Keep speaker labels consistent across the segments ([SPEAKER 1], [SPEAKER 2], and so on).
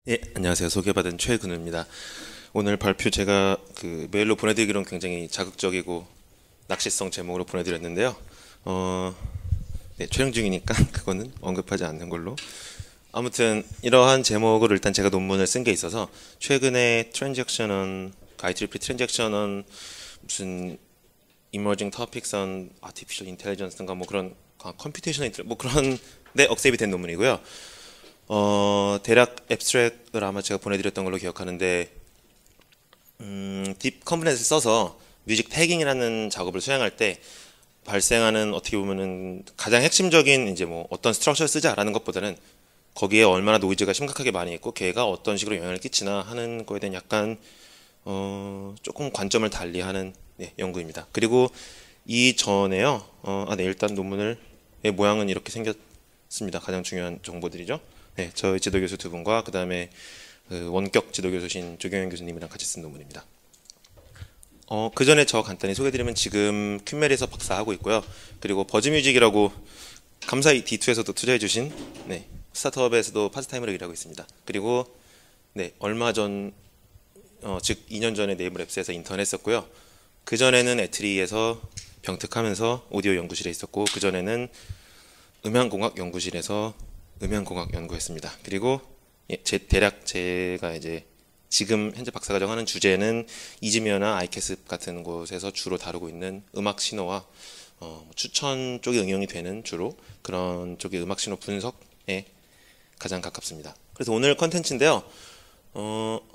[SPEAKER 1] 예, 안녕하세요. 소개받은 최근우입니다. 오늘 발표 제가 메일로 보내드리기로는 굉장히 자극적이고 낚시성 제목으로 보내드렸는데요. 네, 촬영 중이니까 그거는 언급하지 않는 걸로. 아무튼 이러한 제목을 일단 제가 논문을 쓴 게 있어서 최근에 트랜잭션은 IEEE 트랜잭션은 무슨 Emerging Topics on Artificial Intelligence인가 뭐 그런 컴퓨테이셔널 뭐 그런 데 억셉이 된 논문이고요. 대략 앱스트랙을 아마 제가 보내드렸던 걸로 기억하는데 딥 컴포넌트를 써서 뮤직 태깅이라는 작업을 수행할 때 발생하는 어떻게 보면은 가장 핵심적인 이제 뭐 어떤 스트럭처를 쓰자라는 것보다는 거기에 얼마나 노이즈가 심각하게 많이 있고 걔가 어떤 식으로 영향을 끼치나 하는 거에 대한 약간 조금 관점을 달리하는 연구입니다. 그리고 이 전에요. 네, 일단 논문의 모양은 이렇게 생겼습니다. 가장 중요한 정보들이죠. 네, 저희 지도교수 두 분과 그 다음에 원격 지도교수신 조경현 교수님이랑 같이 쓴 논문입니다. 그 전에 저 간단히 소개드리면 지금 큐멜에서 박사하고 있고요. 그리고 버즈뮤직이라고 감사히 D2에서도 투자해주신 스타트업에서도 파트타임으로 일하고 있습니다. 그리고 얼마 전, 즉 2년 전에 네이버 랩스에서 인턴했었고요. 그 전에는 애트리에서 병특하면서 오디오 연구실에 있었고 그 전에는 음향공학 연구실에서 음향공학 연구했습니다. 그리고 대략 제가 이제 지금 현재 박사과정 하는 주제는 이즈미어나 아이캐습 같은 곳에서 주로 다루고 있는 음악 신호와 추천 쪽에 응용이 되는 주로 그런 쪽의 음악 신호 분석에 가장 가깝습니다. 그래서 오늘 컨텐츠인데요.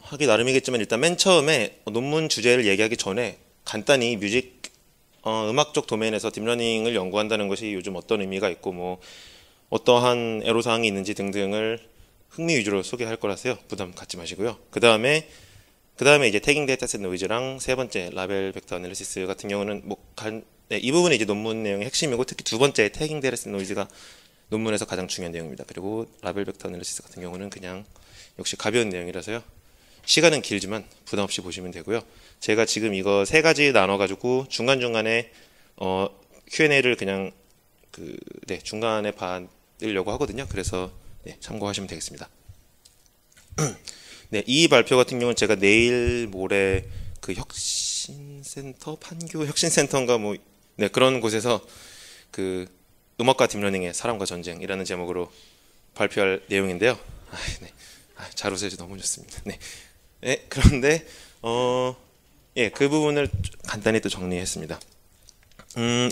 [SPEAKER 1] 하기 나름이겠지만 일단 맨 처음에 논문 주제를 얘기하기 전에 간단히 뮤직 음악 쪽 도메인에서 딥러닝을 연구한다는 것이 요즘 어떤 의미가 있고 뭐 어떠한 애로사항이 있는지 등등을 흥미 위주로 소개할 거라서요. 부담 갖지 마시고요. 그 다음에 이제 태깅 데이터셋 노이즈랑 세 번째 라벨 벡터 애널리시스 같은 경우는 이 부분이 이제 논문 내용의 핵심이고 특히 두 번째 태깅 데이터셋 노이즈가 논문에서 가장 중요한 내용입니다. 그리고 라벨 벡터 애널리시스 같은 경우는 그냥 역시 가벼운 내용이라서요. 시간은 길지만 부담 없이 보시면 되고요. 제가 지금 이거 세 가지 나눠가지고 중간중간에 Q&A를 그냥 중간에 받으려고 하거든요. 그래서 참고하시면 되겠습니다. 이 발표 같은 경우는 제가 내일 모레 그 혁신센터 판교 혁신센터인가 뭐 그런 곳에서 그 음악과 딥러닝의 사람과 전쟁이라는 제목으로 발표할 내용인데요. 잘 웃어요. 너무 좋습니다. 그런데 그 부분을 간단히 또 정리했습니다.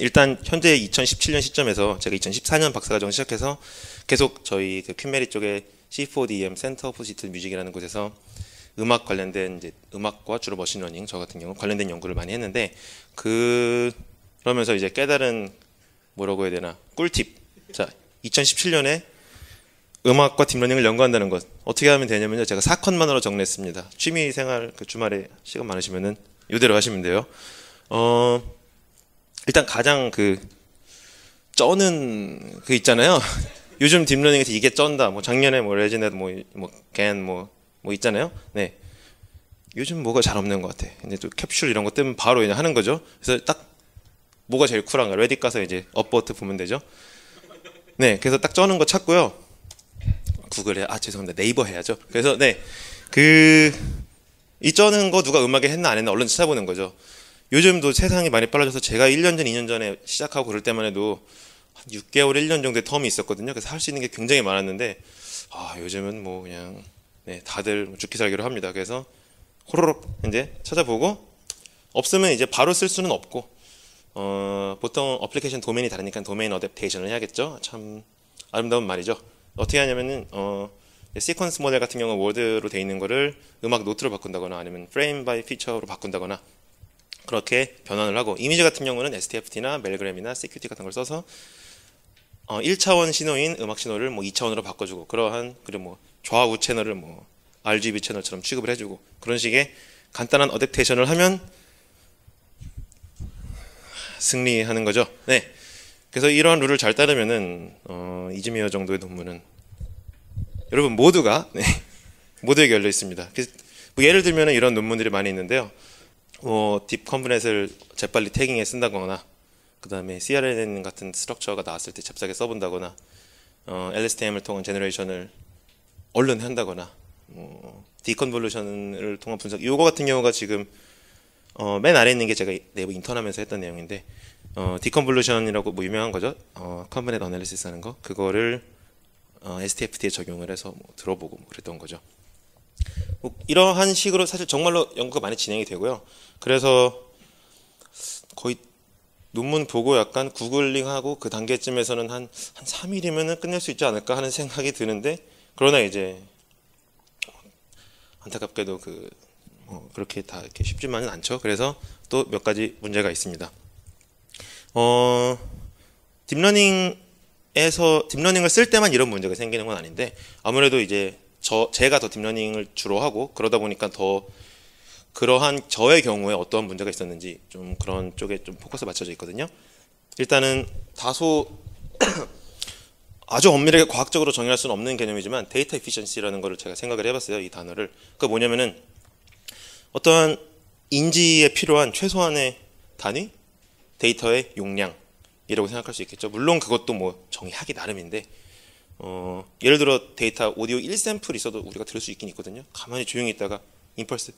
[SPEAKER 1] 일단 현재 2017년 시점에서 제가 2014년 박사과정 시작해서 계속 저희 그 퀸메리 쪽에 C4DM 센터 오브 디지털 뮤직이라는 곳에서 음악 관련된 이제 음악과 주로 머신러닝 저 같은 경우 관련된 연구를 많이 했는데 그러면서 이제 깨달은 뭐라고 해야 되나 꿀팁. 자, 2017년에 음악과 딥러닝을 연구한다는 것 어떻게 하면 되냐면요. 제가 4컷만으로 정리했습니다. 취미생활 주말에 시간 많으시면은 이대로 하시면 돼요. 일단 가장 쩌는 있잖아요. 요즘 딥러닝에서 이게 쩐다. 뭐 작년에 뭐 레지넷 겐 있잖아요. 요즘 뭐가 잘 없는 것 같아. 근데 또 캡슐 이런 거 뜨면 바로 그냥 하는 거죠. 그래서 딱 뭐가 제일 쿨한가 레딧 가서 이제 업버트 보면 되죠. 그래서 딱 쩌는 거 찾고요. 구글에 죄송합니다. 네이버 해야죠. 그래서 이 쩌는 거 누가 음악에 했나 안 했나 얼른 찾아보는 거죠. 요즘도 세상이 많이 빨라져서 제가 1년 전, 2년 전에 시작하고 그럴 때만 해도 한 6개월, 1년 정도의 텀이 있었거든요. 그래서 할 수 있는 게 굉장히 많았는데 요즘은 뭐 그냥 다들 죽기 살기로 합니다. 그래서 호로록 이제 찾아보고 없으면 이제 바로 쓸 수는 없고 보통 어플리케이션 도메인이 다르니까 도메인 어댑테이션을 해야겠죠. 참 아름다운 말이죠. 어떻게 하냐면은 시퀀스 모델 같은 경우 워드로 돼 있는 거를 음악 노트로 바꾼다거나 아니면 프레임 바이 피처로 바꾼다거나 그렇게 변환을 하고 이미지 같은 경우는 STFT나 멜그램이나 CQT 같은 걸 써서 1차원 신호인 음악 신호를 뭐 2차원으로 바꿔주고 그리고 뭐 좌우 채널을 뭐 RGB 채널처럼 취급을 해주고 그런 식의 간단한 어댑테이션을 하면 승리하는 거죠. 그래서 이러한 룰을 잘 따르면은 이즈미어 정도의 논문은 여러분 모두가 모두에게 열려 있습니다. 뭐 예를 들면 이런 논문들이 많이 있는데요. 딥 컴포넌트를 재빨리 태깅에 쓴다거나 그 다음에 CRNN 같은 스트럭처가 나왔을 때 잽싸게 써본다거나 LSTM을 통한 제너레이션을 얼른 한다거나 디컨볼루션을 통한 분석. 이거 같은 경우가 지금 맨 아래 있는 게 제가 내부 인턴하면서 했던 내용인데 디컨볼루션이라고 뭐 유명한 거죠. 컨버넷 어널리시스 하는 거. 그거를 STFT에 적용을 해서 뭐 들어보고 뭐 그랬던 거죠. 뭐 이러한 식으로 사실 정말로 연구가 많이 진행이 되고요. 그래서 거의 논문 보고 약간 구글링하고 그 단계쯤에서는 한 3일이면은 끝낼 수 있지 않을까 하는 생각이 드는데, 그러나 이제 안타깝게도 그렇게 다 이렇게 쉽지만은 않죠. 그래서 또 몇 가지 문제가 있습니다. 딥러닝을 쓸 때만 이런 문제가 생기는 건 아닌데, 아무래도 이제 제가 더 딥러닝을 주로 하고 그러다 보니까 더 그러한 저의 경우에 어떠한 문제가 있었는지 좀 그런 쪽에 좀 포커스 맞춰져 있거든요. 일단은 다소 아주 엄밀하게 과학적으로 정의할 수는 없는 개념이지만 데이터 에피션시라는 거를 제가 생각을 해봤어요. 이 단어를. 그게 뭐냐면은 어떠한 인지에 필요한 최소한의 단위, 데이터의 용량이라고 생각할 수 있겠죠. 물론 그것도 뭐 정의하기 나름인데 예를 들어 데이터 오디오 1샘플 있어도 우리가 들을 수 있긴 있거든요. 가만히 조용히 있다가 임펄스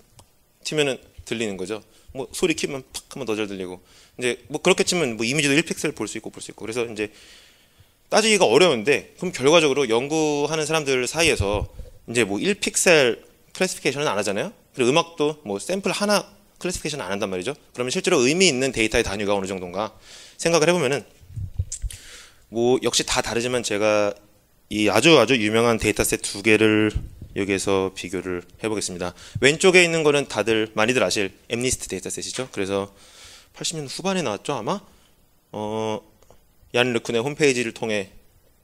[SPEAKER 1] 치면은 들리는 거죠. 뭐 소리 키면 팍 하면 더 잘 들리고, 이제 뭐 그렇게 치면 뭐 이미지도 1픽셀 볼 수 있고 그래서 이제 따지기가 어려운데, 그럼 결과적으로 연구하는 사람들 사이에서 이제 뭐 1픽셀 클래시피케이션은 안 하잖아요. 그리고 음악도 뭐 샘플 하나 클래시피케이션 안 한단 말이죠. 그러면 실제로 의미 있는 데이터의 단위가 어느 정도인가 생각을 해보면은 뭐 역시 다 다르지만 제가 이 아주 유명한 데이터셋 두 개를 여기에서 비교를 해보겠습니다. 왼쪽에 있는 거는 다들 많이들 아실 엠니스트 데이터셋이죠. 그래서 80년 후반에 나왔죠 아마. 얀 르쿤의 홈페이지를 통해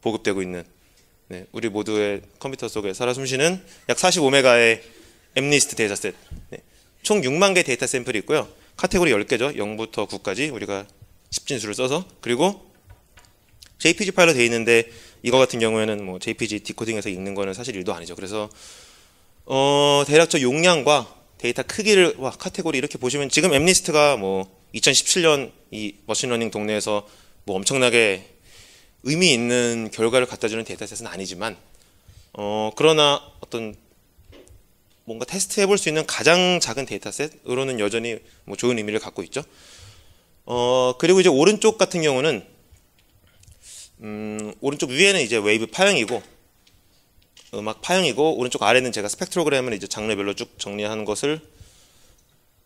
[SPEAKER 1] 보급되고 있는, 네, 우리 모두의 컴퓨터 속에 살아 숨쉬는 약 45메가의 엠니스트 데이터셋. 네, 총 6만 개 데이터 샘플이 있고요. 카테고리 10개죠. 0부터 9까지 우리가 10진수를 써서, 그리고 JPG 파일로 되어 있는데 이거 같은 경우에는 뭐 JPG 디코딩해서 읽는 거는 사실 일도 아니죠. 그래서 대략적 용량과 데이터 크기를 카테고리 이렇게 보시면, 지금 엠니스트가 뭐 2017년 이 머신러닝 동네에서 뭐 엄청나게 의미 있는 결과를 갖다주는 데이터셋은 아니지만 그러나 어떤 뭔가 테스트해 볼 수 있는 가장 작은 데이터셋으로는 여전히 뭐 좋은 의미를 갖고 있죠. 그리고 이제 오른쪽 같은 경우는 오른쪽 위에는 이제 웨이브 파형이고 음악 파형이고, 오른쪽 아래는 제가 스펙트로그램을 이제 장르별로 쭉 정리하는 것을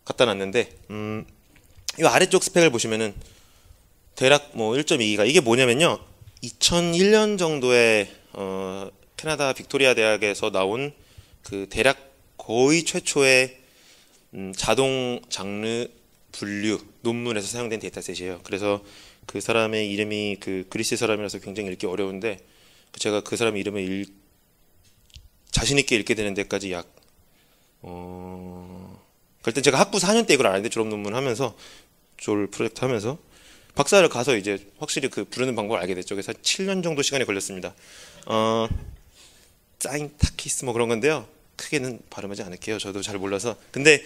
[SPEAKER 1] 갖다 놨는데, 이 아래쪽 스펙을 보시면은 대략 뭐 1.2기가, 이게 뭐냐면요, 2001년 정도에 캐나다 빅토리아 대학에서 나온 그 대략 거의 최초의 자동 장르 분류 논문에서 사용된 데이터셋이에요. 그래서 그 사람의 이름이 그 그리스 사람이라서 굉장히 읽기 어려운데, 제가 그 사람 이름을 자신 있게 읽게 되는 데까지 약 그때 제가 학부 4년 때 이걸 알았는데, 졸업 논문 하면서 졸 프로젝트 하면서 박사를 가서 이제 확실히 그 부르는 방법을 알게 됐죠. 그래서 7년 정도 시간이 걸렸습니다. 사인타키스 뭐 그런 건데요. 크게는 발음하지 않을게요. 저도 잘 몰라서. 근데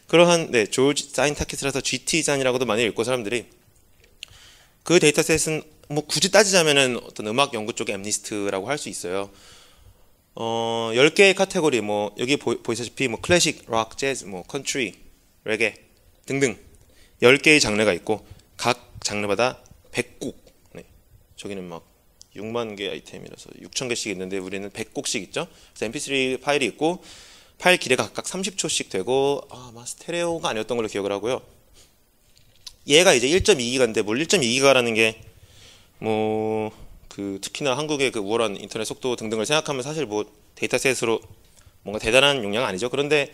[SPEAKER 1] 그러한 조지 사인타키스라서 GT잔이라고도 많이 읽고, 사람들이 그 데이터셋은 뭐 굳이 따지자면은 어떤 음악 연구 쪽의 엠니스트라고 할 수 있어요. 10개의 카테고리, 뭐 여기 보이시다시피 뭐 클래식, 락, 재즈, 뭐 컨트리, 레게 등등 10개의 장르가 있고, 각 장르마다 100곡, 저기는 막 6만 개 아이템이라서 6천 개씩 있는데 우리는 100곡씩 있죠. 그래서 mp3 파일이 있고, 파일 길이가 각각 30초씩 되고, 아마 스테레오가 아니었던 걸로 기억을 하고요. 얘가 이제 1.2기가인데, 뭘 1.2기가라는 게 뭐 특히나 한국의 그 우월한 인터넷 속도 등등을 생각하면 사실 뭐 데이터셋으로 뭔가 대단한 용량은 아니죠. 그런데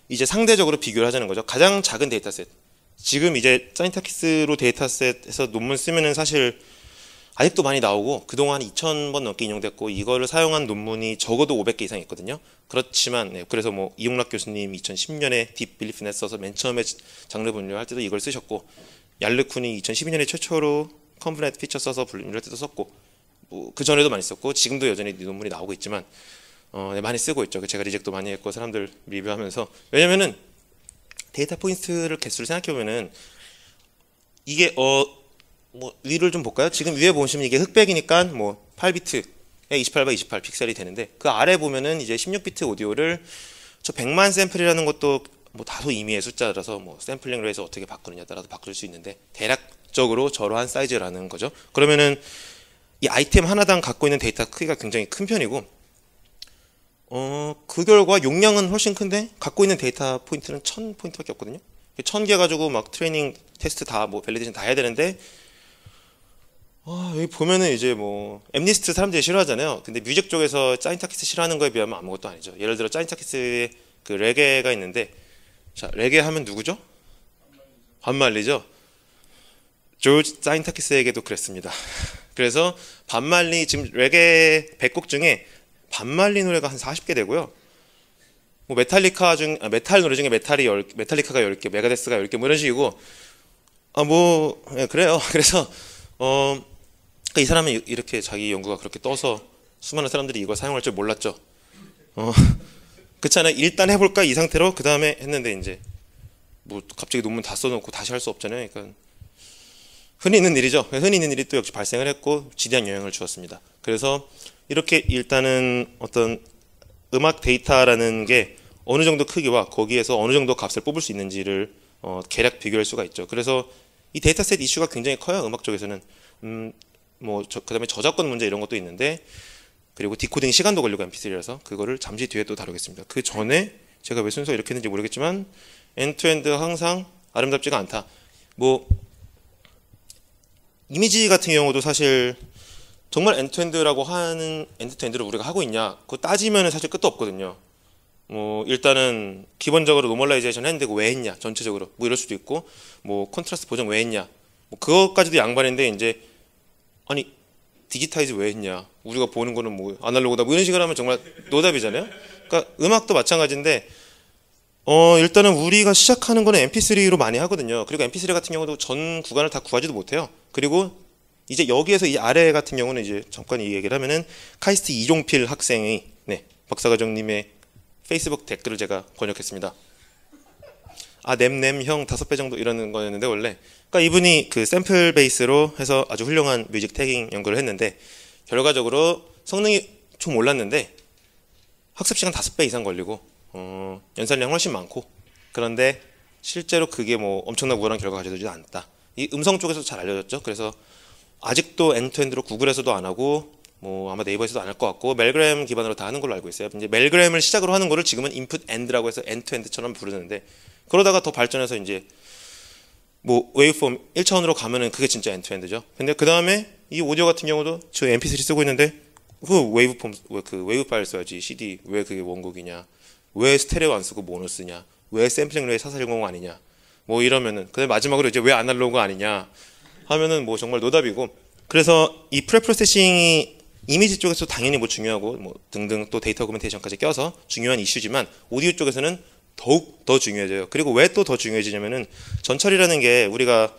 [SPEAKER 1] 이제 상대적으로 비교를 하자는 거죠. 가장 작은 데이터셋, 지금 이제 사인타키스로 데이터셋에서 논문 쓰면은 사실 아직도 많이 나오고, 그동안 2,000번 넘게 인용됐고, 이거를 사용한 논문이 적어도 500개 이상 있거든요. 그렇지만 그래서 뭐 이용락 교수님 2010년에 딥 빌리프넷 써서 맨 처음에 장르 분류할 때도 이걸 쓰셨고, 얄르쿤이 2012년에 최초로 컴플릿 피처 써서 분류할 때도 썼고, 뭐 그 전에도 많이 썼고, 지금도 여전히 논문이 나오고 있지만 많이 쓰고 있죠. 제가 리젝도 많이 했고, 사람들 리뷰하면서. 왜냐면은 데이터 포인트를 개수를 생각해 보면은 이게 뭐 위를 좀 볼까요? 지금 위에 보시면 이게 흑백이니까 뭐 8비트 28 x 28 픽셀이 되는데, 그 아래 보면은 이제 16비트 오디오를 저 100만 샘플이라는 것도 뭐 다소 임의의 숫자라서 뭐 샘플링을 해서 어떻게 바꾸느냐에 따라서 바꿀 수 있는데, 대략적으로 저러한 사이즈라는 거죠. 그러면은 이 아이템 하나당 갖고 있는 데이터 크기가 굉장히 큰 편이고, 그 결과 용량은 훨씬 큰데 갖고 있는 데이터 포인트는 1000포인트밖에 없거든요. 1000개 가지고 막 트레이닝 테스트 다 뭐 밸리데이션 다 해야 되는데, 여기 보면은 이제 뭐 엠니스트 사람들이 싫어하잖아요. 근데 뮤직 쪽에서 짜인타키스 싫어하는 거에 비하면 아무것도 아니죠. 예를 들어 짜인타키스의 그 레게가 있는데, 자, 레게 하면 누구죠? 반말리죠. 조지 짜인타키스에게도 그랬습니다. 그래서 반말리, 지금 레게 100곡 중에 반말리 노래가 한 40개 되고요. 뭐 메탈리카 메탈 노래 중에 메탈리카가 10개, 메가데스가 10개 뭐 이런 식이고, 그래요. 그래서 이 사람은 이렇게 자기 연구가 그렇게 떠서 수많은 사람들이 이걸 사용할 줄 몰랐죠. 그렇잖아요. 일단 해볼까 이 상태로 그 다음에 했는데, 이제 뭐 갑자기 논문 다 써놓고 다시 할 수 없잖아요. 그러니까 흔히 있는 일이죠. 흔히 있는 일이 또 역시 발생을 했고 지대한 영향을 주었습니다. 그래서 이렇게 일단은 어떤 음악 데이터라는 게 어느 정도 크기와 거기에서 어느 정도 값을 뽑을 수 있는지를 계략 비교할 수가 있죠. 그래서 이 데이터셋 이슈가 굉장히 커요. 음악 쪽에서는. 그다음에 저작권 문제 이런 것도 있는데, 그리고 디코딩 시간도 걸리고 mp3라서 그거를 잠시 뒤에 또 다루겠습니다. 그 전에 제가 왜 순서 이렇게 했는지 모르겠지만, 엔드투엔드 항상 아름답지가 않다. 뭐 이미지 같은 경우도 사실 정말 엔드투엔드라고 하는 엔드투엔드를 우리가 하고 있냐, 그거 따지면은 사실 끝도 없거든요. 뭐 일단은 기본적으로 노멀라이제이션 했는데 그거 왜 했냐, 전체적으로 뭐 이럴 수도 있고, 뭐 컨트라스트 보정 왜 했냐, 뭐 그것까지도 양반인데, 이제 아니 디지타이즈 왜 했냐, 우리가 보는 거는 뭐 아날로그다 뭐 이런 식으로 하면 정말 노답이잖아요. 그러니까 음악도 마찬가지인데, 일단은 우리가 시작하는 거는 mp3로 많이 하거든요. 그리고 mp3 같은 경우도 전 구간을 다 구하지도 못해요. 그리고 이제 여기에서 이 아래 같은 경우는 이제 잠깐 이 얘기를 하면은, 카이스트 이종필 학생의 박사과정님의 페이스북 댓글을 제가 번역했습니다. 냄 형 5배 정도 이러는 거였는데, 원래 그러니까 이분이 그 샘플 베이스로 해서 아주 훌륭한 뮤직 태깅 연구를 했는데, 결과적으로 성능이 좀 올랐는데 학습 시간 5배 이상 걸리고 연산량 훨씬 많고, 그런데 실제로 그게 뭐 엄청난 우월한 결과 가져오지 않다. 이 음성 쪽에서 잘 알려졌죠. 그래서 아직도 엔드투엔드로 구글에서도 안 하고 뭐 아마 네이버에서도 안 할 것 같고, 멜그램 기반으로 다 하는 걸로 알고 있어요. 이제 멜그램을 시작으로 하는 거를 지금은 인풋 엔드라고 해서 엔드투엔드처럼 부르는데, 그러다가 더 발전해서 이제 뭐 웨이브폼 1차원으로 가면은 그게 진짜 엔드투엔드죠. 근데 그 다음에 이 오디오 같은 경우도 저 mp3 쓰고 있는데, 그 웨이브폼 그 웨이브 파일 써야지, CD 왜 그게 원곡이냐, 왜 스테레오 안 쓰고 모노 쓰냐, 왜 샘플링 왜 4410 아니냐, 뭐 이러면은, 그다음에 마지막으로 이제 왜 아날로그 아니냐 하면은 뭐 정말 노답이고. 그래서 이 프레프로세싱이 이미지 쪽에서 당연히 뭐 중요하고 뭐 등등 또 데이터 오그멘테이션까지 껴서 중요한 이슈지만, 오디오 쪽에서는 더욱 더 중요해져요. 그리고 왜 또 더 중요해지냐면은, 전처리라는 게 우리가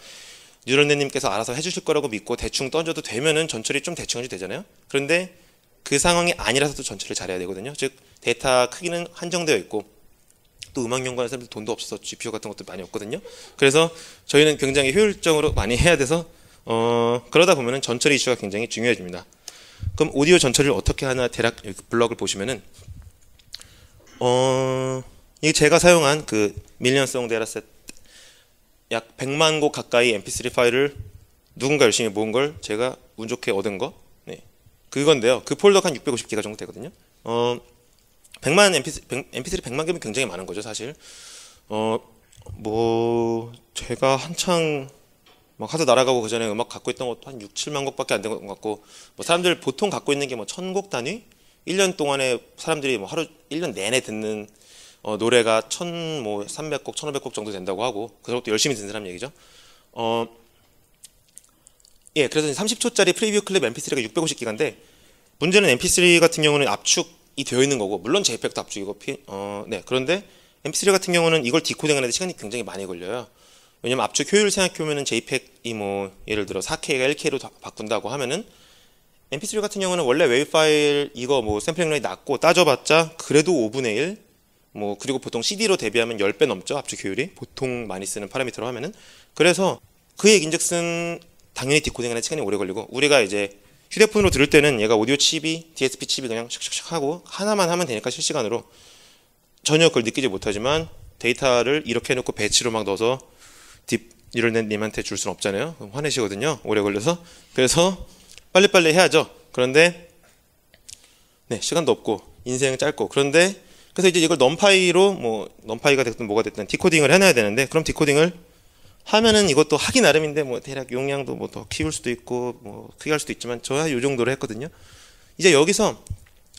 [SPEAKER 1] 뉴런네님께서 알아서 해주실 거라고 믿고 대충 던져도 되면은 전처리 좀 대충 해도 되잖아요. 그런데 그 상황이 아니라서도 전처리를 잘해야 되거든요. 즉 데이터 크기는 한정되어 있고, 또 음악 연구하는 사람들 돈도 없어서 GPU 같은 것도 많이 없거든요. 그래서 저희는 굉장히 효율적으로 많이 해야 돼서 그러다 보면은 전처리 이슈가 굉장히 중요해집니다. 그럼 오디오 전처리를 어떻게 하나, 대략 블럭을 보시면은, 이게 제가 사용한 그 밀리언송 데이터셋 약 100만 곡 가까이 mp3 파일을 누군가 열심히 모은 걸 제가 운 좋게 얻은 거, 그건데요. 그 폴더가 한 650기가 정도 되거든요. 100만 mp3 100만 개면 굉장히 많은 거죠, 사실. 뭐 제가 한창 막 하도 날아가고 그 전에 음악 갖고 있던 것도 한 6, 7만 곡밖에 안 된 것 같고, 뭐 사람들 보통 갖고 있는 게 뭐 1000곡 단위? 1년 동안에 사람들이 뭐 하루 1년 내내 듣는 노래가 300곡, 1500곡 정도 된다고 하고, 그것도 열심히 듣는 사람 얘기죠. 그래서 30초짜리 프리뷰 클립 mp3가 650기가인데, 문제는 mp3 같은 경우는 압축이 되어 있는 거고, 물론 JPEG도 압축이고, 그런데 mp3 같은 경우는 이걸 디코딩하는데 시간이 굉장히 많이 걸려요. 왜냐면 압축 효율 생각해보면은 JPEG이 뭐 예를 들어 4K가 1K로 바꾼다고 하면은, mp3 같은 경우는 원래 웨이브 파일 이거 뭐 샘플링 레이트 낮고 따져봤자 그래도 5분의 1, 뭐 그리고 보통 CD로 대비하면 10배 넘죠, 압축 효율이. 보통 많이 쓰는 파라미터로 하면은. 그래서 그 얘기인즉슨 당연히 디코딩하는 시간이 오래 걸리고, 우리가 이제 휴대폰으로 들을 때는 얘가 오디오 칩이 DSP 칩이 그냥 샥샥샥 하고 하나만 하면 되니까 실시간으로 전혀 그걸 느끼지 못하지만 데이터를 이렇게 해놓고 배치로 막 넣어서 딥 뉴럴넷님한테 줄 수는 없잖아요. 그럼 화내시거든요. 오래 걸려서. 그래서 빨리빨리 해야죠. 그런데 네, 시간도 없고 인생은 짧고 그런데 그래서 이제 이걸 넘파이로 뭐 넘파이가 됐든 뭐가 됐든 디코딩을 해놔야 되는데 그럼 디코딩을 하면은 이것도 하기 나름인데 뭐 대략 용량도 뭐 더 키울 수도 있고 뭐 크게 할 수도 있지만 저야 요 정도로 했거든요. 이제 여기서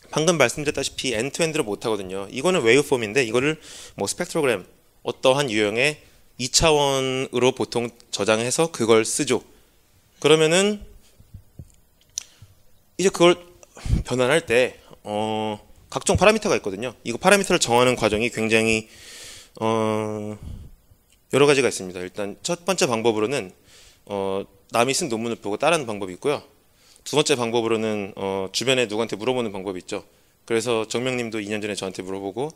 [SPEAKER 1] 방금 말씀드렸다시피 엔드투엔드를 못 하거든요. 이거는 웨이브폼인데 이거를 뭐 스펙트로그램 어떠한 유형의 2차원으로 보통 저장해서 그걸 쓰죠. 그러면은 이제 그걸 변환할 때 각종 파라미터가 있거든요. 이거 파라미터를 정하는 과정이 굉장히 여러 가지가 있습니다. 일단 첫 번째 방법으로는 남이 쓴 논문을 보고 따르는 방법이 있고요. 두 번째 방법으로는 주변에 누구한테 물어보는 방법이 있죠. 그래서 정명님도 2년 전에 저한테 물어보고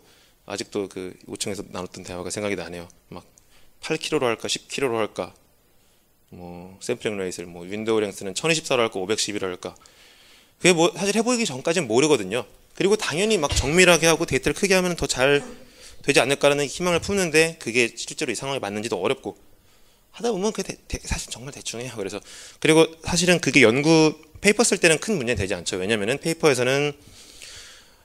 [SPEAKER 1] 아직도 그 5층에서 나눴던 대화가 생각이 나네요. 막 8kg로 할까 10kg로 할까 뭐 샘플링 레이스를 뭐 윈도우 랭스는 1024로 할까 512로 할까 그게 뭐 사실 해보기 전까지는 모르거든요. 그리고 당연히 막 정밀하게 하고 데이터를 크게 하면 더 잘 되지 않을까라는 희망을 품는데 그게 실제로 이 상황에 맞는지도 어렵고 하다 보면 그게 사실 정말 대충해요. 그래서 그리고 사실은 그게 연구 페이퍼 쓸 때는 큰 문제는 되지 않죠. 왜냐면은 페이퍼에서는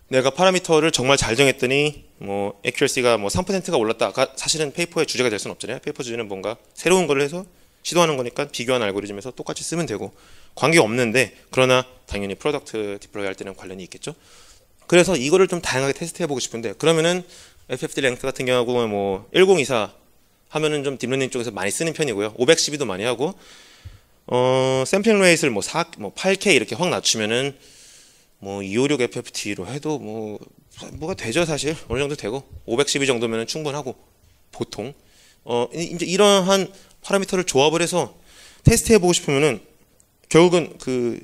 [SPEAKER 1] 내가 파라미터를 정말 잘 정했더니 뭐 액큐러시가 뭐 3%가 올랐다가 사실은 페이퍼의 주제가 될 수는 없잖아요. 페이퍼 주제는 뭔가 새로운 걸 해서 시도하는 거니까 비교한 알고리즘에서 똑같이 쓰면 되고 관계가 없는데 그러나 당연히 프로덕트 디플로이 할 때는 관련이 있겠죠. 그래서 이거를 좀 다양하게 테스트 해보고 싶은데 그러면은 FFT 랭크 같은 경우 뭐 1024 하면은 좀 딥러닝 쪽에서 많이 쓰는 편이고요. 512도 많이 하고 샘플링 레이트를 뭐 8K 이렇게 확 낮추면은 뭐 256 FFT로 해도 뭐가 되죠. 사실 어느 정도 되고 512 정도면은 충분하고 보통 이제 이러한 파라미터를 조합을 해서 테스트 해보고 싶으면은 결국은 그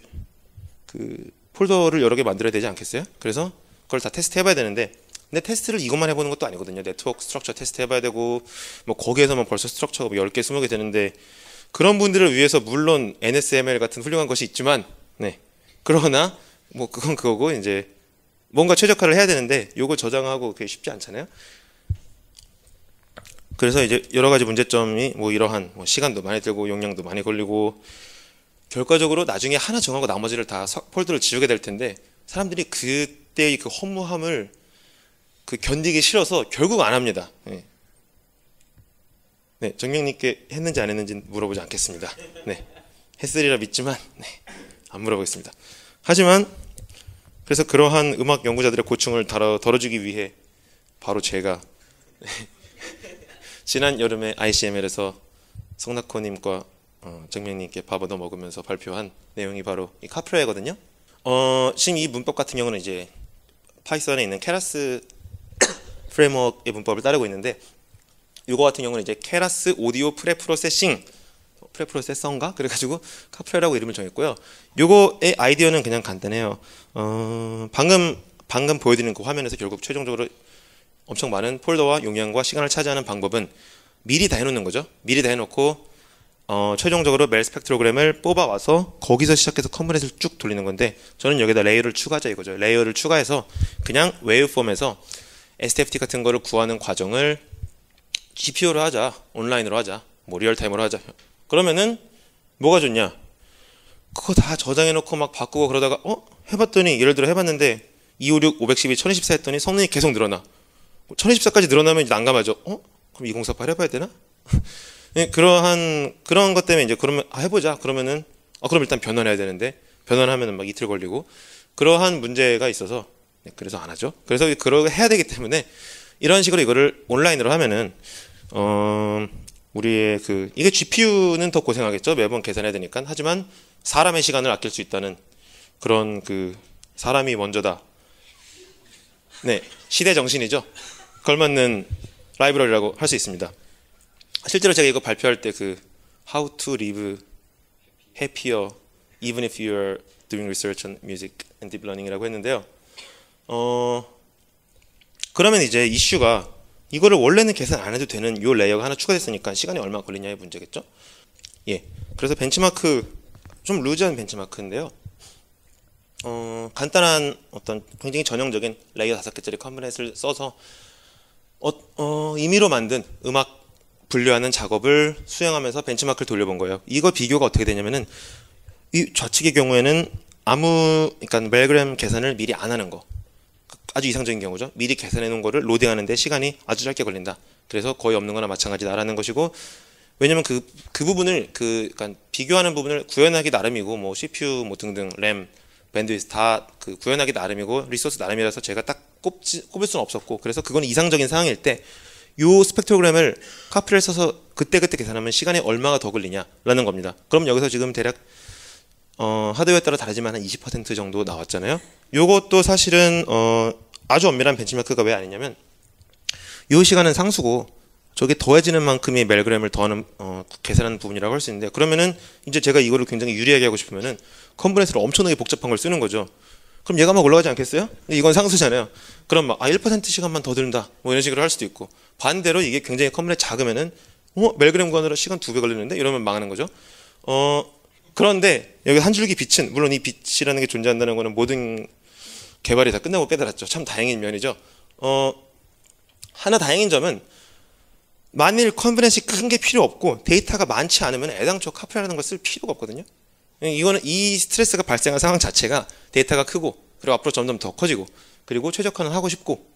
[SPEAKER 1] 폴더를 여러 개 만들어야 되지 않겠어요? 그래서 그걸 다 테스트 해봐야 되는데 근데 테스트를 이것만 해보는 것도 아니거든요. 네트워크 스트럭처 테스트 해봐야 되고 뭐 거기에서만 벌써 스트럭처가 뭐 10개 20개 되는데 그런 분들을 위해서 물론 NSML 같은 훌륭한 것이 있지만 네 그러나 뭐 그건 그거고 이제 뭔가 최적화를 해야 되는데 요거 저장하고 그게 쉽지 않잖아요. 그래서 이제 여러 가지 문제점이 뭐 이러한 뭐 시간도 많이 들고 용량도 많이 걸리고 결과적으로 나중에 하나 정하고 나머지를 다 폴더를 지우게 될 텐데 사람들이 그때의 그 허무함을 견디기 싫어서 결국 안 합니다. 네. 네, 정명님께 했는지 안 했는지 물어보지 않겠습니다. 네, 했으리라 믿지만 네, 안 물어보겠습니다. 하지만 그래서 그러한 음악 연구자들의 고충을 덜어주기 위해 바로 제가 지난 여름에 ICML에서 성낙호님과 정명님께 밥 얻어 먹으면서 발표한 내용이 바로 이 카프레거든요. 지금 이 문법 같은 경우는 이제 파이썬에 있는 케라스 프레임워크의 문법을 따르고 있는데 이거 같은 경우는 이제 케라스 오디오 프레프로세서인가 그래가지고 카프레라고 이름을 정했고요. 요거의 아이디어는 그냥 간단해요. 방금 보여드리는 그 화면에서 결국 최종적으로 엄청 많은 폴더와 용량과 시간을 차지하는 방법은 미리 다 해놓는 거죠. 미리 다 해놓고 최종적으로 멜 스펙트로그램을 뽑아와서 거기서 시작해서 컨버렛을 쭉 돌리는 건데 저는 여기다 레이어를 추가하자 이거죠. 레이어를 추가해서 그냥 웨이브폼에서 STFT 같은 거를 구하는 과정을 GPU로 하자, 온라인으로 하자, 뭐 리얼타임으로 하자. 그러면은 뭐가 좋냐? 그거 다 저장해놓고 막 바꾸고 그러다가 해봤더니 예를 들어 해봤는데 256, 512, 1024 했더니 성능이 계속 늘어나. 1024까지 늘어나면 이제 난감하죠. 그럼 2048 해봐야 되나? 네, 그런 것 때문에 이제 그러면 해보자. 그러면은 그럼 일단 변환해야 되는데 변환하면은 막 이틀 걸리고 그러한 문제가 있어서 네, 그래서 안 하죠. 그래서 그러고 해야 되기 때문에 이런 식으로 이거를 온라인으로 하면은 우리의 이게 GPU는 더 고생하겠죠. 매번 계산해야 되니까. 하지만 사람의 시간을 아낄 수 있다는 그런 사람이 먼저다. 네, 시대 정신이죠. 걸맞는 라이브러리라고 할 수 있습니다. 실제로 제가 이거 발표할 때 How to live happier even if you are doing research on music and deep learning이라고 했는데요. 그러면 이제 이슈가 이거를 원래는 계산 안 해도 되는 요 레이어가 하나 추가됐으니까 시간이 얼마 걸리냐의 문제겠죠. 예. 그래서 벤치마크 좀 루즈한 벤치마크인데요. 간단한 어떤 굉장히 전형적인 레이어 5개짜리 컴포넌트를 써서 임의로 만든 음악 분류하는 작업을 수행하면서 벤치마크를 돌려본 거예요. 이거 비교가 어떻게 되냐면은 이 좌측의 경우에는 그러니까 멜그램 계산을 미리 안 하는 거. 아주 이상적인 경우죠. 미리 계산해 놓은 거를 로딩하는데 시간이 아주 짧게 걸린다. 그래서 거의 없는 거나 마찬가지다라는 것이고, 왜냐면 그 부분을 그러니까 비교하는 부분을 구현하기 나름이고, 뭐 CPU 뭐 등등 램 밴드위스 다 그 구현하기 나름이고 리소스 나름이라서 제가 딱 꼽을 수는 없었고, 그래서 그거는 이상적인 상황일 때 요 스펙트로그램을 카피를 써서 그때그때 계산하면 시간이 얼마가 더 걸리냐라는 겁니다. 그럼 여기서 지금 대략 하드웨어에 따라 다르지만 한 20% 정도 나왔잖아요. 요것도 사실은 아주 엄밀한 벤치마크가 왜 아니냐면, 요 시간은 상수고 저게 더해지는 만큼의 멜그램을 더하는 계산하는 부분이라고 할 수 있는데, 그러면은 이제 제가 이거를 굉장히 유리하게 하고 싶으면은 컴포넌트를 엄청나게 복잡한 걸 쓰는 거죠. 그럼 얘가 막 올라가지 않겠어요? 근데 이건 상수잖아요. 그럼 막 1% 시간만 더 든다 뭐 이런 식으로 할 수도 있고, 반대로 이게 굉장히 컴포넌트 작으면은 멜그램 구하느라 시간 2배 걸리는데 이러면 망하는 거죠. 그런데 여기 한 줄기 빛은, 물론 이 빛이라는 게 존재한다는 거는 모든 개발이 다 끝나고 깨달았죠. 참 다행인 면이죠. 하나 다행인 점은, 만일 컨퍼런스 큰 게 필요 없고 데이터가 많지 않으면 애당초 카프라는 걸 쓸 필요가 없거든요. 이거는 이 스트레스가 발생한 상황 자체가 데이터가 크고, 그리고 앞으로 점점 더 커지고, 그리고 최적화는 하고 싶고,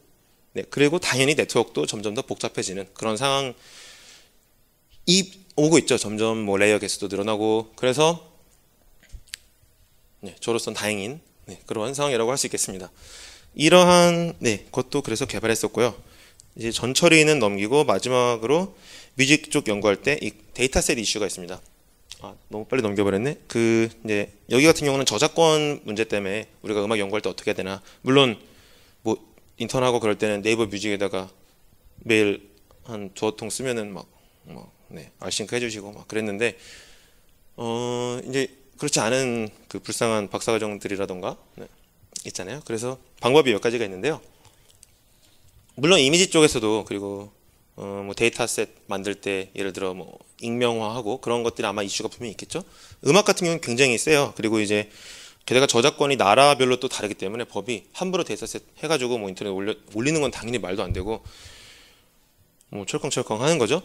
[SPEAKER 1] 네, 그리고 당연히 네트워크도 점점 더 복잡해지는 그런 상황이 오고 있죠. 점점 뭐 레이어 개수도 늘어나고, 그래서 네, 저로서는 다행인 그런 상황이라고 할 수 있겠습니다. 이러한 것도 그래서 개발했었고요. 이제 전 처리는 넘기고 마지막으로 뮤직 쪽 연구할 때 이 데이터셋 이슈가 있습니다. 너무 빨리 넘겨버렸네. 이제 여기 같은 경우는 저작권 문제 때문에 우리가 음악 연구할 때 어떻게 해야 되나. 물론 뭐 인턴하고 그럴 때는 네이버 뮤직에다가 매일 한 두어 통 쓰면은 알싱크 해주시고 막 그랬는데, 이제 그렇지 않은 그 불쌍한 박사과정들이라던가 있잖아요. 그래서 방법이 몇 가지가 있는데요. 물론 이미지 쪽에서도, 그리고 뭐 데이터셋 만들 때 예를 들어 뭐 익명화하고 그런 것들이 아마 이슈가 분명히 있겠죠. 음악 같은 경우는 굉장히 세요. 그리고 이제 게다가 저작권이 나라별로 또 다르기 때문에 법이 함부로 데이터셋 해가지고 뭐 인터넷 올리는 건 당연히 말도 안 되고 뭐 철컹철컹 하는 거죠.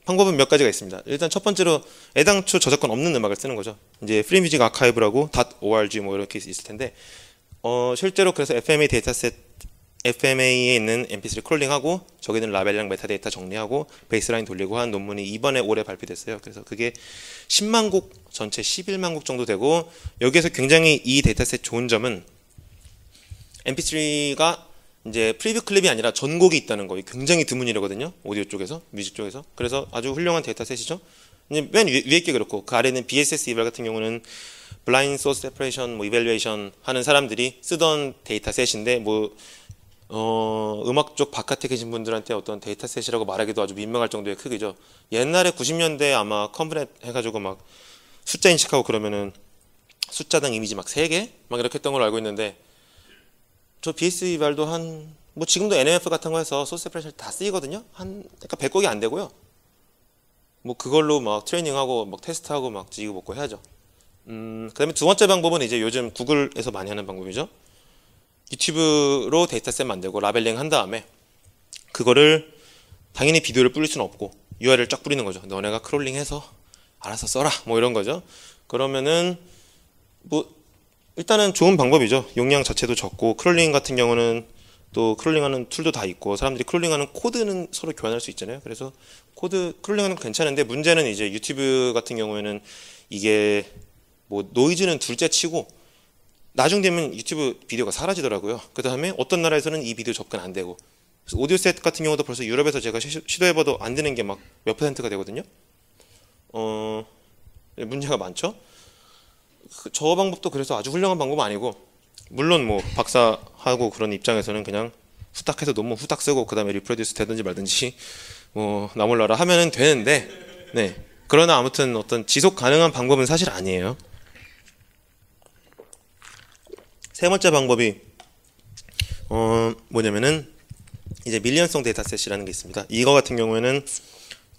[SPEAKER 1] 방법은 몇 가지가 있습니다. 일단 첫 번째로 애당초 저작권 없는 음악을 쓰는 거죠. 이제 프리뮤직 아카이브라고 .org 뭐 이렇게 있을 텐데, 실제로 그래서 FMA 데이터셋, FMA에 있는 MP3 크롤링하고 저기 있는 라벨이랑 메타데이터 정리하고 베이스라인 돌리고 한 논문이 이번에 올해 발표됐어요. 그래서 그게 10만 곡, 전체 11만 곡 정도 되고, 여기에서 굉장히 이 데이터셋 좋은 점은 MP3가 이제 프리뷰 클립이 아니라 전곡이 있다는 거, 굉장히 드문 일이거든요. 오디오 쪽에서, 뮤직 쪽에서. 그래서 아주 훌륭한 데이터셋이죠. 맨 위에 게 그렇고, 그 아래는 BSS 이발 같은 경우는 블라인드 소스 세퍼레이션, 뭐 이밸류에이션 하는 사람들이 쓰던 데이터셋인데, 뭐 음악 쪽 바깥에 계신 분들한테 어떤 데이터셋이라고 말하기도 아주 민망할 정도의 크기죠. 옛날에 90년대 아마 컴브넷 해가지고 막 숫자 인식하고 그러면은 숫자당 이미지 막 3개? 막 이렇게 했던 걸로 알고 있는데, 저 BSE 발도 뭐 지금도 NMF 같은 거 해서 소스 세퍼레이션 다 쓰이거든요. 그러니까 100곡이 안 되고요. 뭐 그걸로 막 트레이닝하고 막 테스트하고 막 지지고 볶고 해야죠. 그 다음에 두 번째 방법은 이제 요즘 구글에서 많이 하는 방법이죠. 유튜브로 데이터셋 만들고 라벨링 한 다음에 그거를 당연히 비디오를 뿌릴 수는 없고 URL 쫙 뿌리는 거죠. 너네가 크롤링해서 알아서 써라 뭐 이런 거죠. 그러면은 뭐 일단은 좋은 방법이죠. 용량 자체도 적고, 크롤링 같은 경우는 또 크롤링하는 툴도 다 있고, 사람들이 크롤링하는 코드는 서로 교환할 수 있잖아요. 그래서 코드 크롤링하는 거 괜찮은데, 문제는 이제 유튜브 같은 경우에는 이게 뭐 노이즈는 둘째 치고 나중 되면 유튜브 비디오가 사라지더라고요. 그 다음에 어떤 나라에서는 이 비디오 접근 안 되고, 그래서 오디오셋 같은 경우도 벌써 유럽에서 제가 시도해봐도 안 되는 게 막 몇 %가 되거든요. 문제가 많죠. 저 방법도 그래서 아주 훌륭한 방법은 아니고, 물론 뭐 박사하고 그런 입장에서는 그냥 후딱 해서 논문 후딱 쓰고 그 다음에 리프로듀스 되든지 말든지 뭐 나몰라라 하면은 되는데, 그러나 아무튼 어떤 지속 가능한 방법은 사실 아니에요. 세 번째 방법이 뭐냐면은 이제 밀리언송 데이터셋이라는 게 있습니다. 이거 같은 경우에는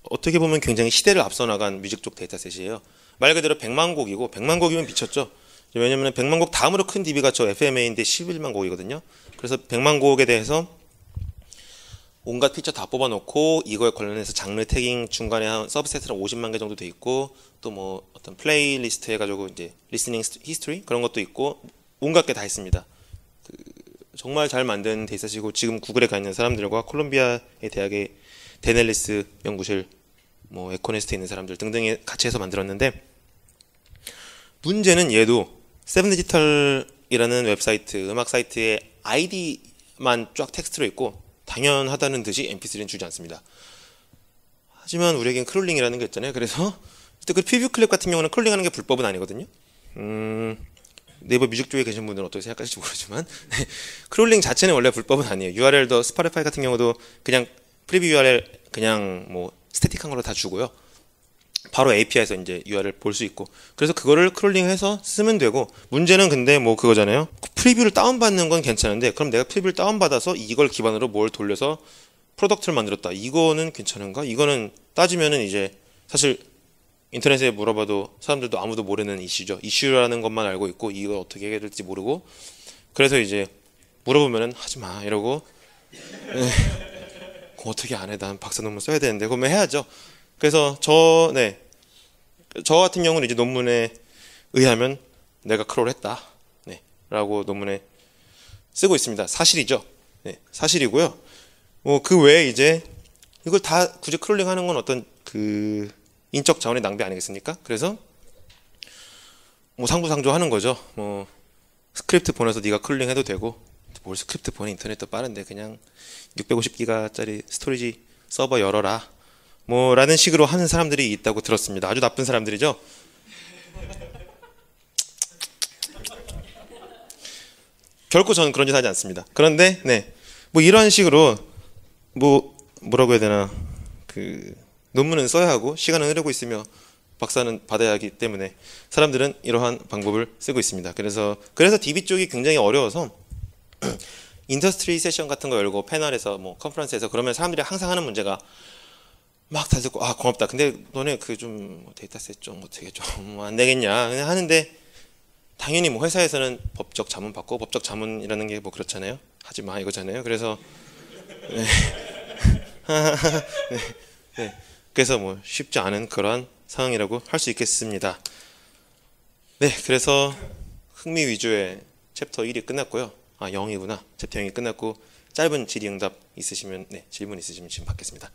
[SPEAKER 1] 어떻게 보면 굉장히 시대를 앞서 나간 뮤직 쪽 데이터셋이에요. 말 그대로 100만 곡이고 100만 곡이면 미쳤죠. 왜냐면 100만 곡 다음으로 큰 DB가 저 FMA인데 11만 곡이거든요. 그래서 100만 곡에 대해서 온갖 피처 다 뽑아놓고 이거에 관련해서 장르 태깅 중간에 한 서브셋으로 50만 개 정도 돼 있고 또 뭐 어떤 플레이리스트 해가지고 이제 리스닝 히스토리 그런 것도 있고 온갖 게 다 있습니다. 정말 잘 만든 데이터시고 지금 구글에 가 있는 사람들과 콜롬비아의 대학의 데넬리스 연구실 뭐 에코네스트에 있는 사람들 등등이 같이 해서 만들었는데 문제는 얘도 세븐디지털이라는 웹사이트 음악 사이트의 아이디만 쫙 텍스트로 있고 당연하다는 듯이 mp3는 주지 않습니다. 하지만 우리에겐 크롤링이라는 게 있잖아요. 그래서 그 프리뷰 클립 같은 경우는 크롤링하는 게 불법은 아니거든요. 네이버 뮤직 쪽에 계신 분들은 어떻게 생각하실지 모르지만 크롤링 자체는 원래 불법은 아니에요. URL도 스포티파이 같은 경우도 그냥 프리뷰 URL 그냥 뭐 스태틱한 걸로 다 주고요. 바로 API에서 이제 URL 볼 수 있고 그래서 그거를 크롤링해서 쓰면 되고 문제는 근데 뭐 그거잖아요. 프리뷰를 다운받는 건 괜찮은데 그럼 내가 프리뷰를 다운받아서 이걸 기반으로 뭘 돌려서 프로덕트를 만들었다. 이거는 괜찮은가? 이거는 따지면은 이제 사실 인터넷에 물어봐도 사람들도 아무도 모르는 이슈죠. 이슈라는 것만 알고 있고 이걸 어떻게 해야 될지 모르고 그래서 이제 물어보면은 하지마 이러고 어떻게 안 해? 난 박사 논문 써야 되는데 그러면 해야죠. 그래서 저 같은 경우는 이제 논문에 의하면 내가 크롤했다 라고 논문에 쓰고 있습니다. 사실이죠. 사실이고요. 뭐 그 외에 이제 이걸 다 굳이 크롤링 하는 건 어떤 그 인적 자원의 낭비 아니겠습니까? 그래서 뭐 상부상조 하는 거죠. 뭐 스크립트 보내서 네가 크롤링 해도 되고 뭘 스크립트 보내 인터넷도 빠른데 그냥 650기가짜리 스토리지 서버 열어라 뭐 라는 식으로 하는 사람들이 있다고 들었습니다. 아주 나쁜 사람들이죠. 결코 저는 그런 짓 하지 않습니다. 그런데 뭐 이런 식으로 뭐라고 해야 되나 그 논문은 써야 하고 시간은 흐르고 있으며 박사는 받아야 하기 때문에 사람들은 이러한 방법을 쓰고 있습니다. 그래서 DB 쪽이 굉장히 어려워서 인더스트리 세션 같은 거 열고 패널에서 뭐 컨퍼런스에서 그러면 사람들이 항상 하는 문제가 막 다 듣고 아 고맙다. 근데 너네 그 좀 데이터셋 좀 어떻게 좀 안 되겠냐 그냥 하는데 당연히 뭐 회사에서는 법적 자문 받고 법적 자문이라는 게 뭐 그렇잖아요. 하지 마 이거잖아요. 그래서 그래서 뭐 쉽지 않은 그러한 상황이라고 할 수 있겠습니다. 그래서 흥미 위주의 챕터 1이 끝났고요. 아 0이구나. 챕터 0이 끝났고 짧은 질의응답 있으시면 질문 있으시면 지금 받겠습니다.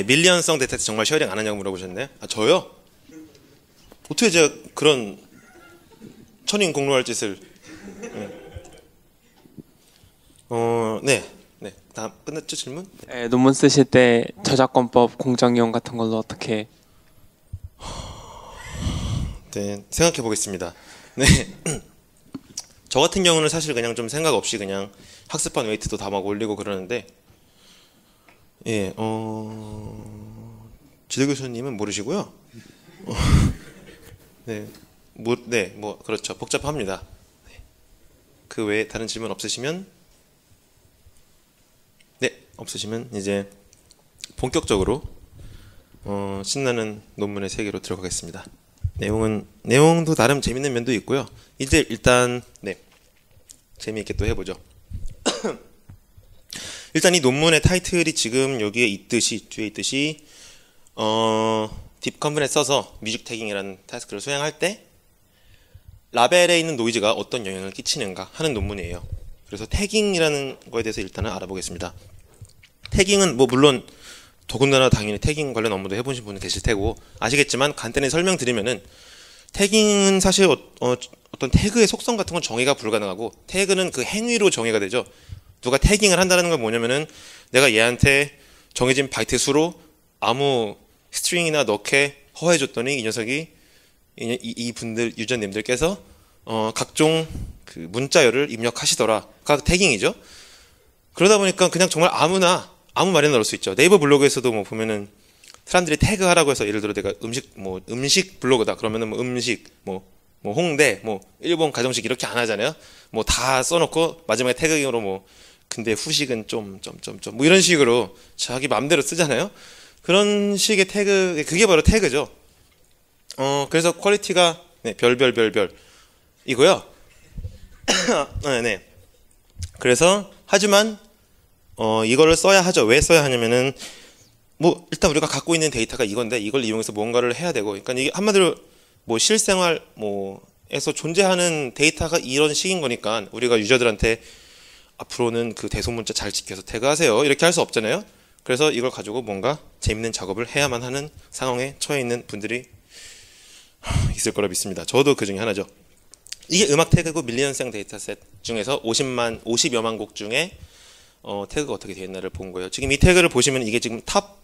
[SPEAKER 1] 밀리언성 데이터셋 정말 쉐어링 안 하냐고 물어보셨네요. 저요? 어떻게 제가 그런 천인 공로할 짓을 다음 끝났죠 질문?
[SPEAKER 2] 논문 쓰실 때 저작권법 공정 이용 같은 걸로 어떻게?
[SPEAKER 1] 생각해 보겠습니다. 저 같은 경우는 사실 그냥 좀 생각 없이 그냥 학습한 웨이트도 다 막 올리고 그러는데 지도 교수님은 모르시고요. 뭐 그렇죠. 복잡합니다. 그 외에 다른 질문 없으시면 없으시면 이제 본격적으로 신나는 논문의 세계로 들어가겠습니다. 내용도 나름 재밌는 면도 있고요. 이제 일단 재미있게 또 해보죠. 일단 이 논문의 타이틀이 지금 여기에 있듯이 뒤에 있듯이 딥 컨버에 써서 뮤직 태깅이라는 타스크를 수행할 때 라벨에 있는 노이즈가 어떤 영향을 끼치는가 하는 논문이에요. 그래서 태깅이라는 거에 대해서 일단은 알아보겠습니다. 태깅은 뭐 물론 더군다나 당연히 태깅 관련 업무도 해보신 분은 계실 테고 아시겠지만 간단히 설명드리면은 태깅은 사실 어떤 태그의 속성 같은 건 정의가 불가능하고 태그는 그 행위로 정의가 되죠. 누가 태깅을 한다는 건 뭐냐면은 내가 얘한테 정해진 바이트 수로 아무 스트링이나 넣게 허해줬더니 이 녀석이 이 분들 유저님들께서 각종 그 문자열을 입력하시더라. 그 태깅이죠. 그러다 보니까 그냥 정말 아무나 아무 말이나 넣을 수 있죠. 네이버 블로그에서도 뭐 보면은 사람들이 태그하라고 해서 예를 들어 내가 음식 블로그다 그러면은 뭐 음식 뭐 홍대 뭐 일본 가정식 이렇게 안 하잖아요. 뭐 다 써놓고 마지막에 태그로 뭐 근데 후식은 좀 뭐 이런 식으로 자기 마음대로 쓰잖아요. 그런 식의 태그 그게 바로 태그죠. 그래서 퀄리티가 네, 별별별별 이고요. 네. 그래서 하지만 이거를 써야 하죠. 왜 써야 하냐면은 뭐 일단 우리가 갖고 있는 데이터가 이건데 이걸 이용해서 뭔가를 해야 되고, 그러니까 이게 한마디로 뭐 실생활 뭐에서 존재하는 데이터가 이런 식인 거니까 우리가 유저들한테 앞으로는 그 대소문자 잘 지켜서 태그하세요 이렇게 할 수 없잖아요. 그래서 이걸 가지고 뭔가 재밌는 작업을 해야만 하는 상황에 처해 있는 분들이 있을 거라 믿습니다. 저도 그 중에 하나죠. 이게 음악 태그고 밀리언생 데이터셋 중에서 50여만 곡 중에 태그가 어떻게 되어 있나를 본 거예요. 지금 이 태그를 보시면 이게 지금 탑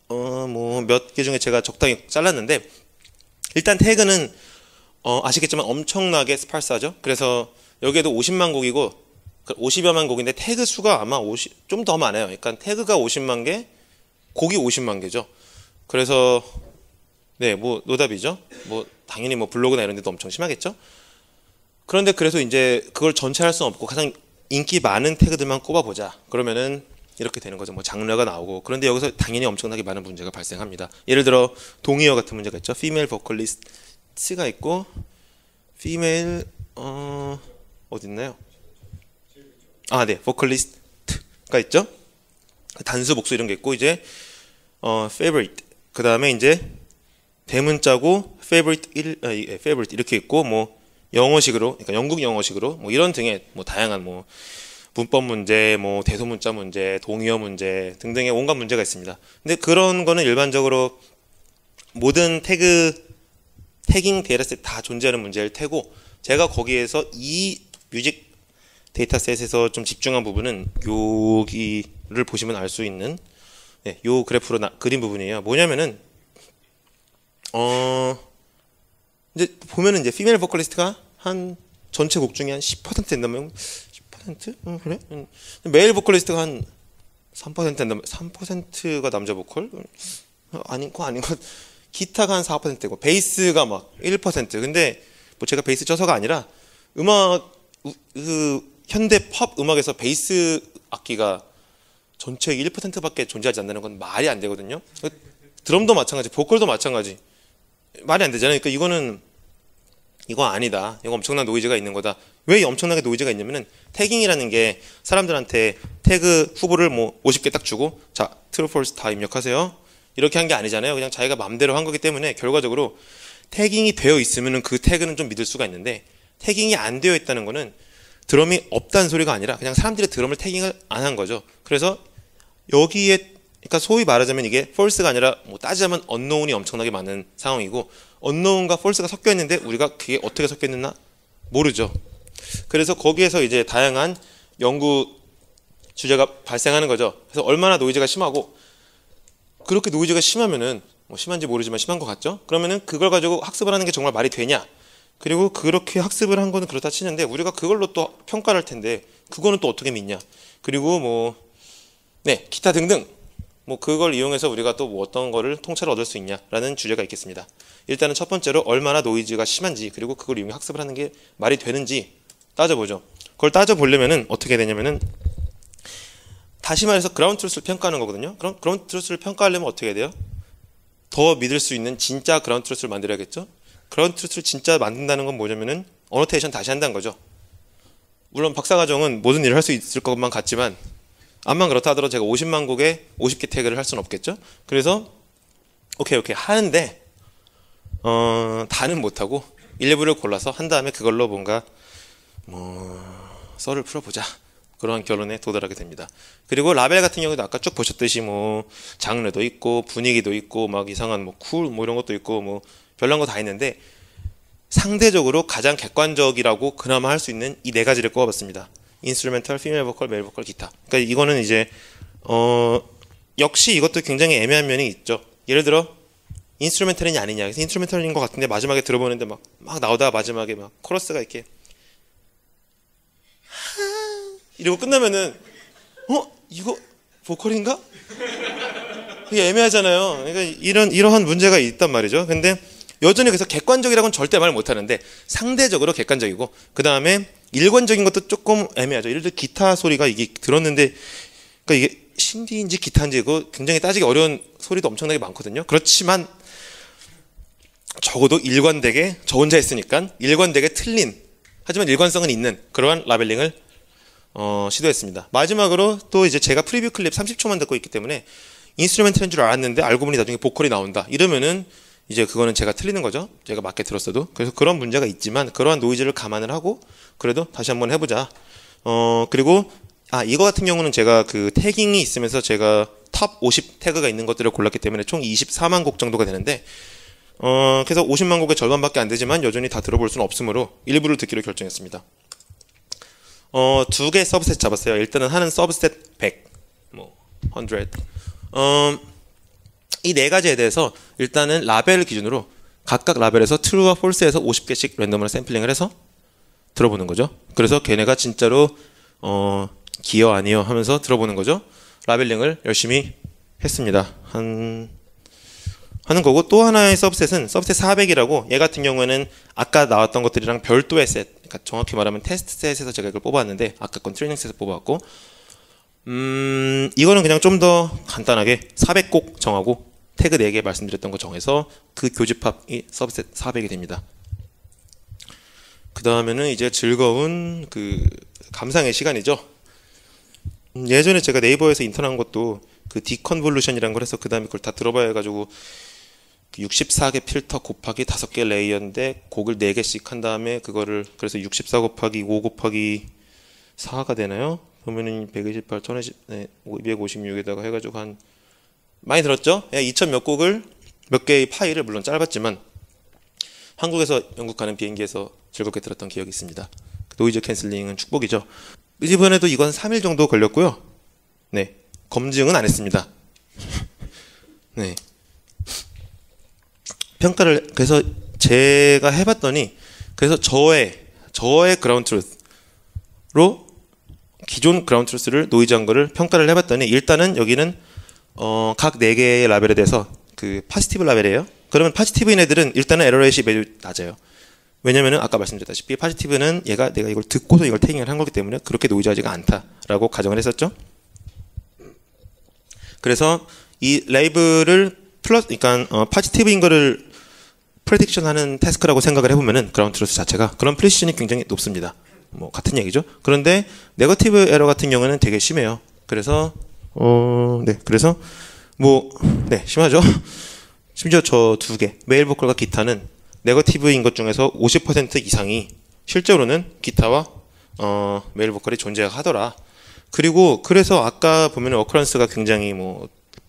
[SPEAKER 1] 뭐 몇 개 중에 제가 적당히 잘랐는데, 일단 태그는 아시겠지만 엄청나게 스파스하죠. 그래서 여기에도 50만 곡이고 50여만 곡인데 태그 수가 아마 좀 더 많아요. 그러니까 태그가 50만 개, 곡이 50만 개죠. 그래서 네, 뭐 노답이죠. 뭐 당연히 뭐 블로그나 이런 데도 엄청 심하겠죠. 그런데 그래서 이제 그걸 전체 할 수는 없고 가장 인기 많은 태그들만 꼽아보자. 그러면은 이렇게 되는 거죠. 뭐 장르가 나오고. 그런데 여기서 당연히 엄청나게 많은 문제가 발생합니다. 예를 들어 동의어 같은 문제가 있죠. female vocalist가 있고 female 어디 있나요? 아, 네, vocalist가 있죠. 단수 복수 이런 게 있고, 이제 favorite 그 다음에 이제 대문자고 favorite 이렇게 있고, 뭐 영어식으로, 그러니까 영국 영어식으로 뭐 이런 등의 뭐 다양한 뭐 문법 문제, 뭐 대소문자 문제, 동의어 문제 등등의 온갖 문제가 있습니다. 근데 그런 거는 일반적으로 모든 태깅 데이터셋 다 존재하는 문제일 테고, 제가 거기에서 이 뮤직 데이터셋에서 좀 집중한 부분은 여기를 보시면 알 수 있는 네, 요 그래프로 그린 부분이에요. 뭐냐면은 이제 보면은 이제 피메일 보컬리스트가 한 전체 곡 중에 한 10% 된다면 10%? 그래? 메일 보컬리스트가 한 3% 된다면 3%가 남자 보컬? 아닌 것 기타가 한 4%고 베이스가 막 1%. 근데 뭐 제가 베이스 쳐서가 아니라 음악 현대 팝 음악에서 베이스 악기가 전체의 1%밖에 존재하지 않는 건 말이 안 되거든요. 드럼도 마찬가지, 보컬도 마찬가지. 말이 안 되잖아요. 그러니까 이거 아니다. 이거 엄청난 노이즈가 있는 거다. 왜 이 엄청나게 노이즈가 있냐면은 태깅이라는 게 사람들한테 태그 후보를 뭐 50개 딱 주고 자, true, false 다 입력하세요. 이렇게 한 게 아니잖아요. 그냥 자기가 마음대로 한 거기 때문에 결과적으로 태깅이 되어 있으면은 그 태그는 좀 믿을 수가 있는데, 태깅이 안 되어 있다는 거는 드럼이 없다는 소리가 아니라 그냥 사람들이 드럼을 태깅을 안 한 거죠. 그래서 여기에 그러니까 소위 말하자면 이게 false가 아니라 뭐 따지자면 unknown이 엄청나게 많은 상황이고, unknown과 false가 섞여 있는데 우리가 그게 어떻게 섞여 있나 모르죠. 그래서 거기에서 이제 다양한 연구 주제가 발생하는 거죠. 그래서 얼마나 노이즈가 심하고, 그렇게 노이즈가 심하면은 뭐 심한지 모르지만 심한 것 같죠. 그러면은 그걸 가지고 학습을 하는 게 정말 말이 되냐? 그리고 그렇게 학습을 한 거는 그렇다 치는데 우리가 그걸로 또 평가를 할 텐데 그거는 또 어떻게 믿냐? 그리고 뭐 네, 기타 등등 뭐 그걸 이용해서 우리가 또 뭐 어떤 거를 통찰을 얻을 수 있냐라는 주제가 있겠습니다. 일단은 첫 번째로 얼마나 노이즈가 심한지, 그리고 그걸 이용해 학습을 하는 게 말이 되는지 따져보죠. 그걸 따져보려면은 어떻게 되냐면은 다시 말해서 그라운드 트루스를 평가하는 거거든요. 그럼 그라운드 트루스를 평가하려면 어떻게 해야 돼요? 더 믿을 수 있는 진짜 그라운드 트루스를 만들어야겠죠. 그라운드 트루스를 진짜 만든다는 건 뭐냐면은 어노테이션 다시 한다는 거죠. 물론 박사과정은 모든 일을 할 수 있을 것만 같지만 암만 그렇다 하더라도 제가 50만 곡에 50개 태그를 할 수는 없겠죠. 그래서 오케이 하는데 다는 못하고 일부를 골라서 한 다음에 그걸로 뭔가 썰을 풀어보자, 그러한 결론에 도달하게 됩니다. 그리고 라벨 같은 경우도 아까 쭉 보셨듯이 뭐 장르도 있고 분위기도 있고 막 이상한 뭐 쿨 뭐 이런 것도 있고 뭐 별난 거 다 있는데, 상대적으로 가장 객관적이라고 그나마 할 수 있는 이 네 가지를 꼽아봤습니다. 인스트루멘탈, 피메일 보컬, 메일 보컬, 기타. 그러니까 이거는 이제 역시 이것도 굉장히 애매한 면이 있죠. 예를 들어 인스트루멘탈이냐 아니냐. 그래서 인스트루멘탈인 것 같은데 마지막에 들어보는데 막 나오다가 마지막에 막 코러스가 이렇게 이러고 끝나면은 이거 보컬인가? 이게 애매하잖아요. 그러니까 이러한 문제가 있단 말이죠. 근데 여전히 그래서 객관적이라고는 절대 말 못하는데 상대적으로 객관적이고, 그 다음에 일관적인 것도 조금 애매하죠. 예를 들어 기타 소리가 이게 들었는데, 그러니까 이게 신디인지 기타인지 그거 굉장히 따지기 어려운 소리도 엄청나게 많거든요. 그렇지만 적어도 일관되게 저 혼자 했으니까 일관되게 틀린 하지만 일관성은 있는 그러한 라벨링을 시도했습니다. 마지막으로 또 이제 제가 프리뷰 클립 30초만 듣고 있기 때문에 인스트루멘트인 줄 알았는데 알고 보니 나중에 보컬이 나온다. 이러면은 이제 그거는 제가 틀리는 거죠. 제가 맞게 들었어도. 그래서 그런 문제가 있지만 그러한 노이즈를 감안을 하고 그래도 다시 한번 해보자. 그리고 이거 같은 경우는 제가 그 태깅이 있으면서 제가 탑 50 태그가 있는 것들을 골랐기 때문에 총 24만 곡 정도가 되는데 그래서 50만 곡의 절반밖에 안 되지만 여전히 다 들어볼 수는 없으므로 일부를 듣기로 결정했습니다. 두 개 서브셋 잡았어요. 일단은 하는 서브셋 100, 100. 이 네 가지에 대해서 일단은 라벨 기준으로 각각 라벨에서 true와 false에서 50개씩 랜덤으로 샘플링을 해서 들어보는 거죠. 그래서 걔네가 진짜로 기어 아니요 하면서 들어보는 거죠. 라벨링을 열심히 했습니다. 하는 거고 또 하나의 서브셋은 서브셋 400이라고 얘 같은 경우에는 아까 나왔던 것들이랑 별도의 셋, 그러니까 정확히 말하면 테스트 셋에서 제가 이걸 뽑았는데 아까 건 트레이닝 셋에서 뽑았고 이거는 그냥 좀 더 간단하게 400곡 정하고 태그 4개 말씀드렸던 거 정해서 그 교집합이 서브셋 400이 됩니다. 그 다음에는 이제 즐거운 그 감상의 시간이죠. 예전에 제가 네이버에서 인턴한 것도 그 디컨볼루션이라는 걸 해서 그 다음에 그걸 다 들어봐야 해가지고 64개 필터 곱하기 5개 레이어인데 곡을 4개씩 한 다음에 그거를 그래서 64 곱하기 5 곱하기 4가 되나요? 그러면은 128, 1020, 256에다가 해가지고 한 많이 들었죠? 2000 몇 곡을 몇 개의 파일을 물론 짧았지만 한국에서 영국 가는 비행기에서 즐겁게 들었던 기억이 있습니다. 노이즈 캔슬링은 축복이죠. 이번에도 이건 3일 정도 걸렸고요. 네, 검증은 안 했습니다. 네, 평가를 그래서 제가 해봤더니 그래서 저의 그라운드 트루스로 기존 그라운드 트루스를 노이즈한 거를 평가를 해봤더니 일단은 여기는 각 4개의 라벨에 대해서 그 파지티브 라벨이에요. 그러면 파지티브인 애들은 일단은 에러 레이시 매우 낮아요. 왜냐면은 아까 말씀드렸다시피 파지티브는 내가 이걸 듣고서 이걸 태깅을 한 거기 때문에 그렇게 노이즈하지가 않다라고 가정을 했었죠. 그래서 이 레이블을 플러스 그러니까 파지티브인 거를 프레딕션 하는 태스크라고 생각을 해보면은 그라운드 트루스 자체가 그런 프리시션이 굉장히 높습니다. 뭐 같은 얘기죠. 그런데 네거티브 에러 같은 경우는 되게 심해요. 그래서 그래서 심하죠. 심지어 저 2개 메일 보컬과 기타는 네거티브인 것 중에서 50% 이상이 실제로는 기타와 메일 보컬이 존재하더라. 그리고 그래서 아까 보면 어커런스가 굉장히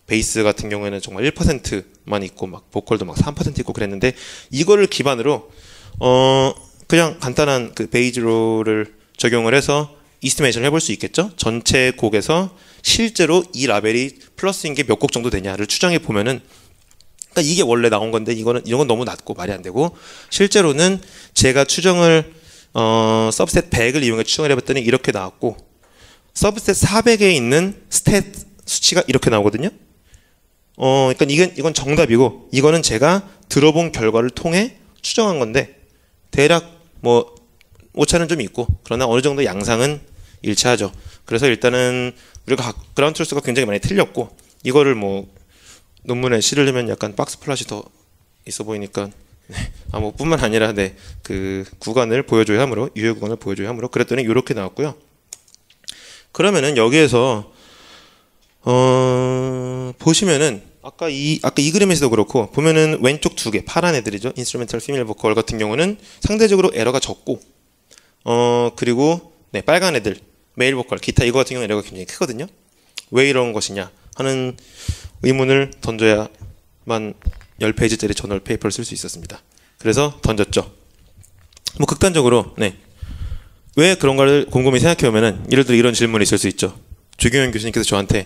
[SPEAKER 1] 베이스 같은 경우에는 정말 1%만 있고 막 보컬도 막 3% 있고 그랬는데 이거를 기반으로 그냥 간단한 그 베이지로를 적용을 해서 이스티메이션을 해볼 수 있겠죠. 전체 곡에서 실제로 이 라벨이 플러스인 게 몇 곡 정도 되냐를 추정해 보면은 그러니까 이게 원래 나온 건데 이런 건 너무 낮고 말이 안 되고 실제로는 제가 추정을 서브셋 100을 이용해 추정을 해봤더니 이렇게 나왔고 서브셋 400에 있는 스탯 수치가 이렇게 나오거든요. 그러니까 이건 정답이고 이거는 제가 들어본 결과를 통해 추정한 건데 대략 오차는 좀 있고 그러나 어느 정도 양상은 일치하죠. 그래서 일단은 우리가 그라운드 트루스가 굉장히 많이 틀렸고 이거를 논문에 실으려면 약간 박스 플랫이 더 있어 보이니까 뿐만 아니라 그 구간을 보여줘야 하므로 유효 구간을 보여줘야 하므로 그랬더니 이렇게 나왔고요. 그러면은 여기에서 보시면은 아까 이 그림에서도 그렇고 보면은 왼쪽 2개 파란 애들이죠. 인스트루멘탈 피밀 보컬 같은 경우는 상대적으로 에러가 적고 그리고 빨간 애들 메일 보컬 기타 이거 같은 경우는 에러가 굉장히 크거든요. 왜 이런 것이냐 하는 의문을 던져야만 10페이지짜리 저널 페이퍼를 쓸 수 있었습니다. 그래서 던졌죠. 극단적으로 왜 그런가를 곰곰이 생각해보면은 예를 들어 이런 질문이 있을 수 있죠. 조경현 교수님께서 저한테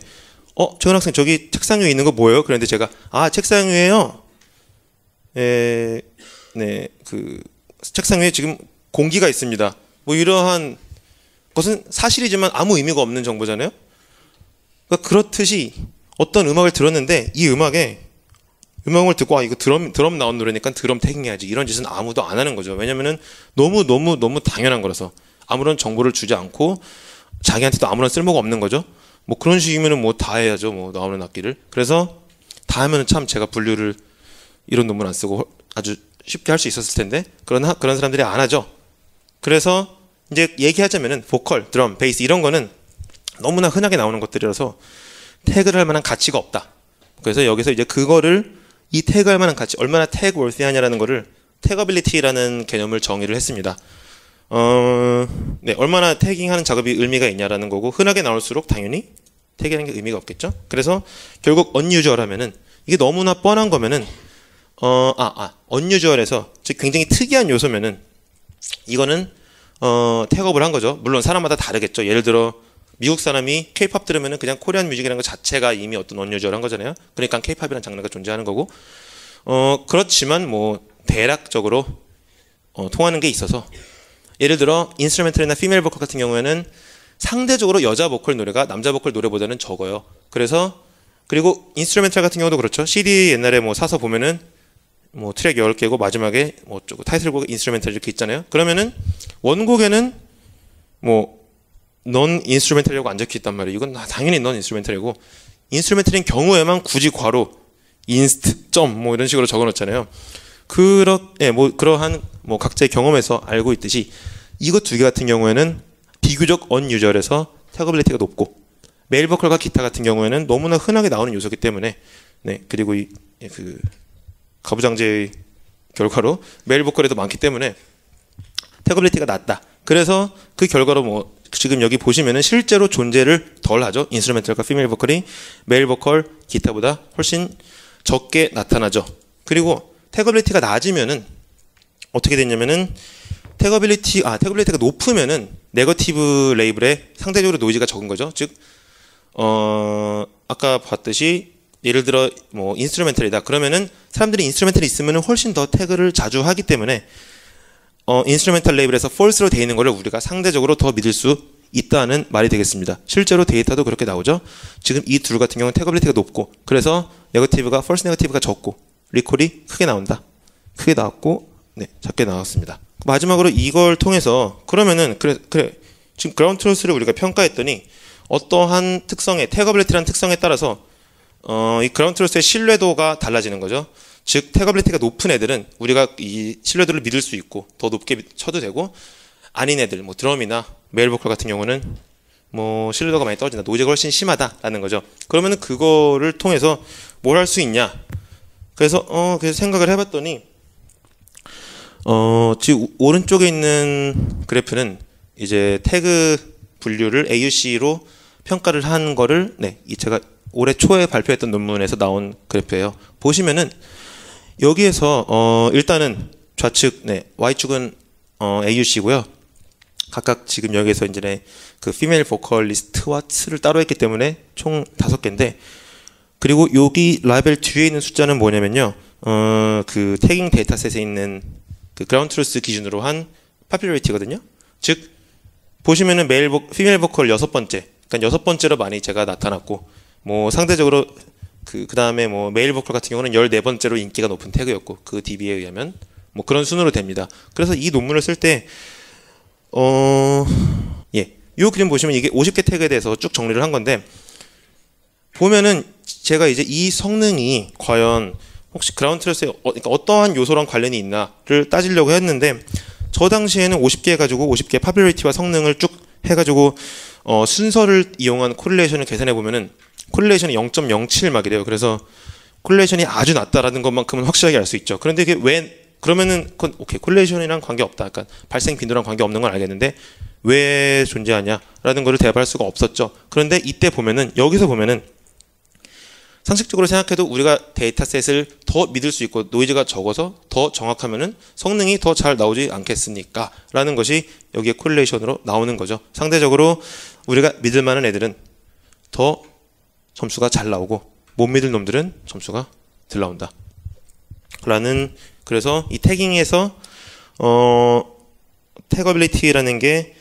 [SPEAKER 1] 최은 학생 저기 책상 위에 있는 거 뭐예요? 그런데 제가 책상 위에요. 그 책상 위에 지금 공기가 있습니다. 이러한 것은 사실이지만 아무 의미가 없는 정보잖아요. 그러니까 그렇듯이 어떤 음악을 들었는데 이 음악을 듣고 이거 드럼 나온 노래니까 드럼 태깅해야지 이런 짓은 아무도 안 하는 거죠. 왜냐면은 너무 당연한 거라서 아무런 정보를 주지 않고 자기한테도 아무런 쓸모가 없는 거죠. 그런 식이면은 다 해야죠. 나오는 악기를. 그래서 다 하면은 참 제가 분류를 이런 논문 안 쓰고 아주 쉽게 할 수 있었을 텐데 그런 사람들이 안 하죠. 그래서 이제 얘기하자면은 보컬, 드럼, 베이스 이런 거는 너무나 흔하게 나오는 것들이라서 태그를 할 만한 가치가 없다. 그래서 여기서 이제 그거를 이 태그할 만한 가치, 얼마나 태그 월시하냐라는 거를 태그빌리티라는 개념을 정의를 했습니다. 네, 얼마나 태깅하는 작업이 의미가 있냐라는 거고, 흔하게 나올수록 당연히 태깅하는 게 의미가 없겠죠. 그래서 결국 unusual하면은 이게 너무나 뻔한 거면은 unusual에서 즉 굉장히 특이한 요소면은 이거는 태그업을 한 거죠. 물론 사람마다 다르겠죠. 예를 들어 미국 사람이 K-팝 들으면은 그냥 코리안 뮤직이라는 것 자체가 이미 어떤 unusual한 거잖아요. 그러니까 K-팝이라는 장르가 존재하는 거고, 그렇지만 뭐 대략적으로 통하는 게 있어서, 예를 들어 인스트루멘털이나 피메일 보컬 같은 경우에는 상대적으로 여자 보컬 노래가 남자 보컬 노래보다는 적어요. 그래서 그리고 인스트루멘털 같은 경우도 그렇죠. CD 옛날에 뭐 사서 보면은 뭐 트랙 10개고 마지막에 뭐 어쩌고 타이틀곡 인스트루멘털 이렇게 있잖아요. 그러면은 원곡에는 뭐 넌 인스트루멘털이라고 안 적혀 있단 말이에요. 이건 당연히 넌 인스트루멘털이고, 인스트루멘털인 경우에만 굳이 괄호 인스트 점 뭐 이런 식으로 적어 놓잖아요. 뭐 그러한 뭐 각자의 경험에서 알고 있듯이 이것 두 개 같은 경우에는 비교적 unusual해서 태그빌리티가 높고, 메일 보컬과 기타 같은 경우에는 너무나 흔하게 나오는 요소이기 때문에, 네, 그리고 그 가부장제의 결과로 메일 보컬에도 많기 때문에 태그빌리티가 낮다. 그래서 그 결과로 뭐 지금 여기 보시면은 실제로 존재를 덜 하죠. 인스트루멘털과 피메일 보컬이 메일 보컬, 기타보다 훨씬 적게 나타나죠. 그리고 태그빌리티가 낮으면은 어떻게 되냐면은 태그빌리티가 높으면은 네거티브 레이블에 상대적으로 노이즈가 적은 거죠. 즉 아까 봤듯이 예를 들어 뭐 인스트루멘털이다. 그러면은 사람들이 인스트루멘털이 있으면은 훨씬 더 태그를 자주 하기 때문에 인스트루멘털 레이블에서 false로 되어 있는 거를 우리가 상대적으로 더 믿을 수 있다는 말이 되겠습니다. 실제로 데이터도 그렇게 나오죠. 지금 이 둘 같은 경우는 태그빌리티가 높고, 그래서 네거티브가 false 네거티브가 적고 리콜이 크게 나온다. 크게 나왔고, 네, 작게 나왔습니다. 마지막으로 이걸 통해서 그러면은 그래 지금 그라운드 트루스를 우리가 평가했더니 어떠한 특성에 태그빌리티라는 특성에 따라서 이 그라운드 트루스의 신뢰도가 달라지는 거죠. 즉 태그빌리티가 높은 애들은 우리가 이 신뢰도를 믿을 수 있고 더 높게 쳐도 되고, 아닌 애들 뭐 드럼이나 메일 보컬 같은 경우는 뭐 신뢰도가 많이 떨어진다. 노이즈가 훨씬 심하다라는 거죠. 그러면은 그거를 통해서 뭘 할 수 있냐? 그래서 생각을 해봤더니 지금 오른쪽에 있는 그래프는 이제 태그 분류를 AUC로 평가를 한 거를, 네, 제가 올해 초에 발표했던 논문에서 나온 그래프예요. 보시면은 여기에서 일단은 좌측, 네, Y축은 AUC고요. 각각 지금 여기에서 이제 그 피메일 보컬리스트와 스를 따로 했기 때문에 총 5개인데, 그리고 여기 라벨 뒤에 있는 숫자는 뭐냐면요, 그 태깅 데이터셋에 있는 그 그라운드 트루스 기준으로 한 파퓰러리티거든요. 즉 보시면은 피메일 보컬 6번째, 그러니까 6번째로 많이 제가 나타났고, 뭐 상대적으로 그 다음에 뭐 메일 보컬 같은 경우는 14번째로 인기가 높은 태그였고, 그 DB에 의하면 뭐 그런 순으로 됩니다. 그래서 이 논문을 쓸 때 이 그림 보시면 이게 50개 태그에 대해서 쭉 정리를 한 건데, 보면은 제가 이제 이 성능이 과연 혹시 그라운드 트루스에 그러니까 어떠한 요소랑 관련이 있나를 따지려고 했는데, 저 당시에는 50개 해가지고 50개 파퓰러리티와 성능을 쭉 해가지고 순서를 이용한 코릴레이션을 계산해 보면은 코릴레이션이 0.07 막 이래요. 그래서 코릴레이션이 아주 낮다라는 것만큼은 확실하게 알 수 있죠. 그런데 이게 그러면은 오케이, 코릴레이션이랑 관계 없다. 그러니까 발생 빈도랑 관계 없는 건 알겠는데 왜 존재하냐라는 거를 대답할 수가 없었죠. 그런데 이때 보면은, 여기서 보면은 상식적으로 생각해도 우리가 데이터셋을 더 믿을 수 있고 노이즈가 적어서 더 정확하면은 성능이 더 잘 나오지 않겠습니까? 라는 것이 여기에 코릴레이션으로 나오는 거죠. 상대적으로 우리가 믿을 만한 애들은 더 점수가 잘 나오고 못 믿을 놈들은 점수가 덜 나온다. 그래서 이 태깅에서 태그빌리티라는 게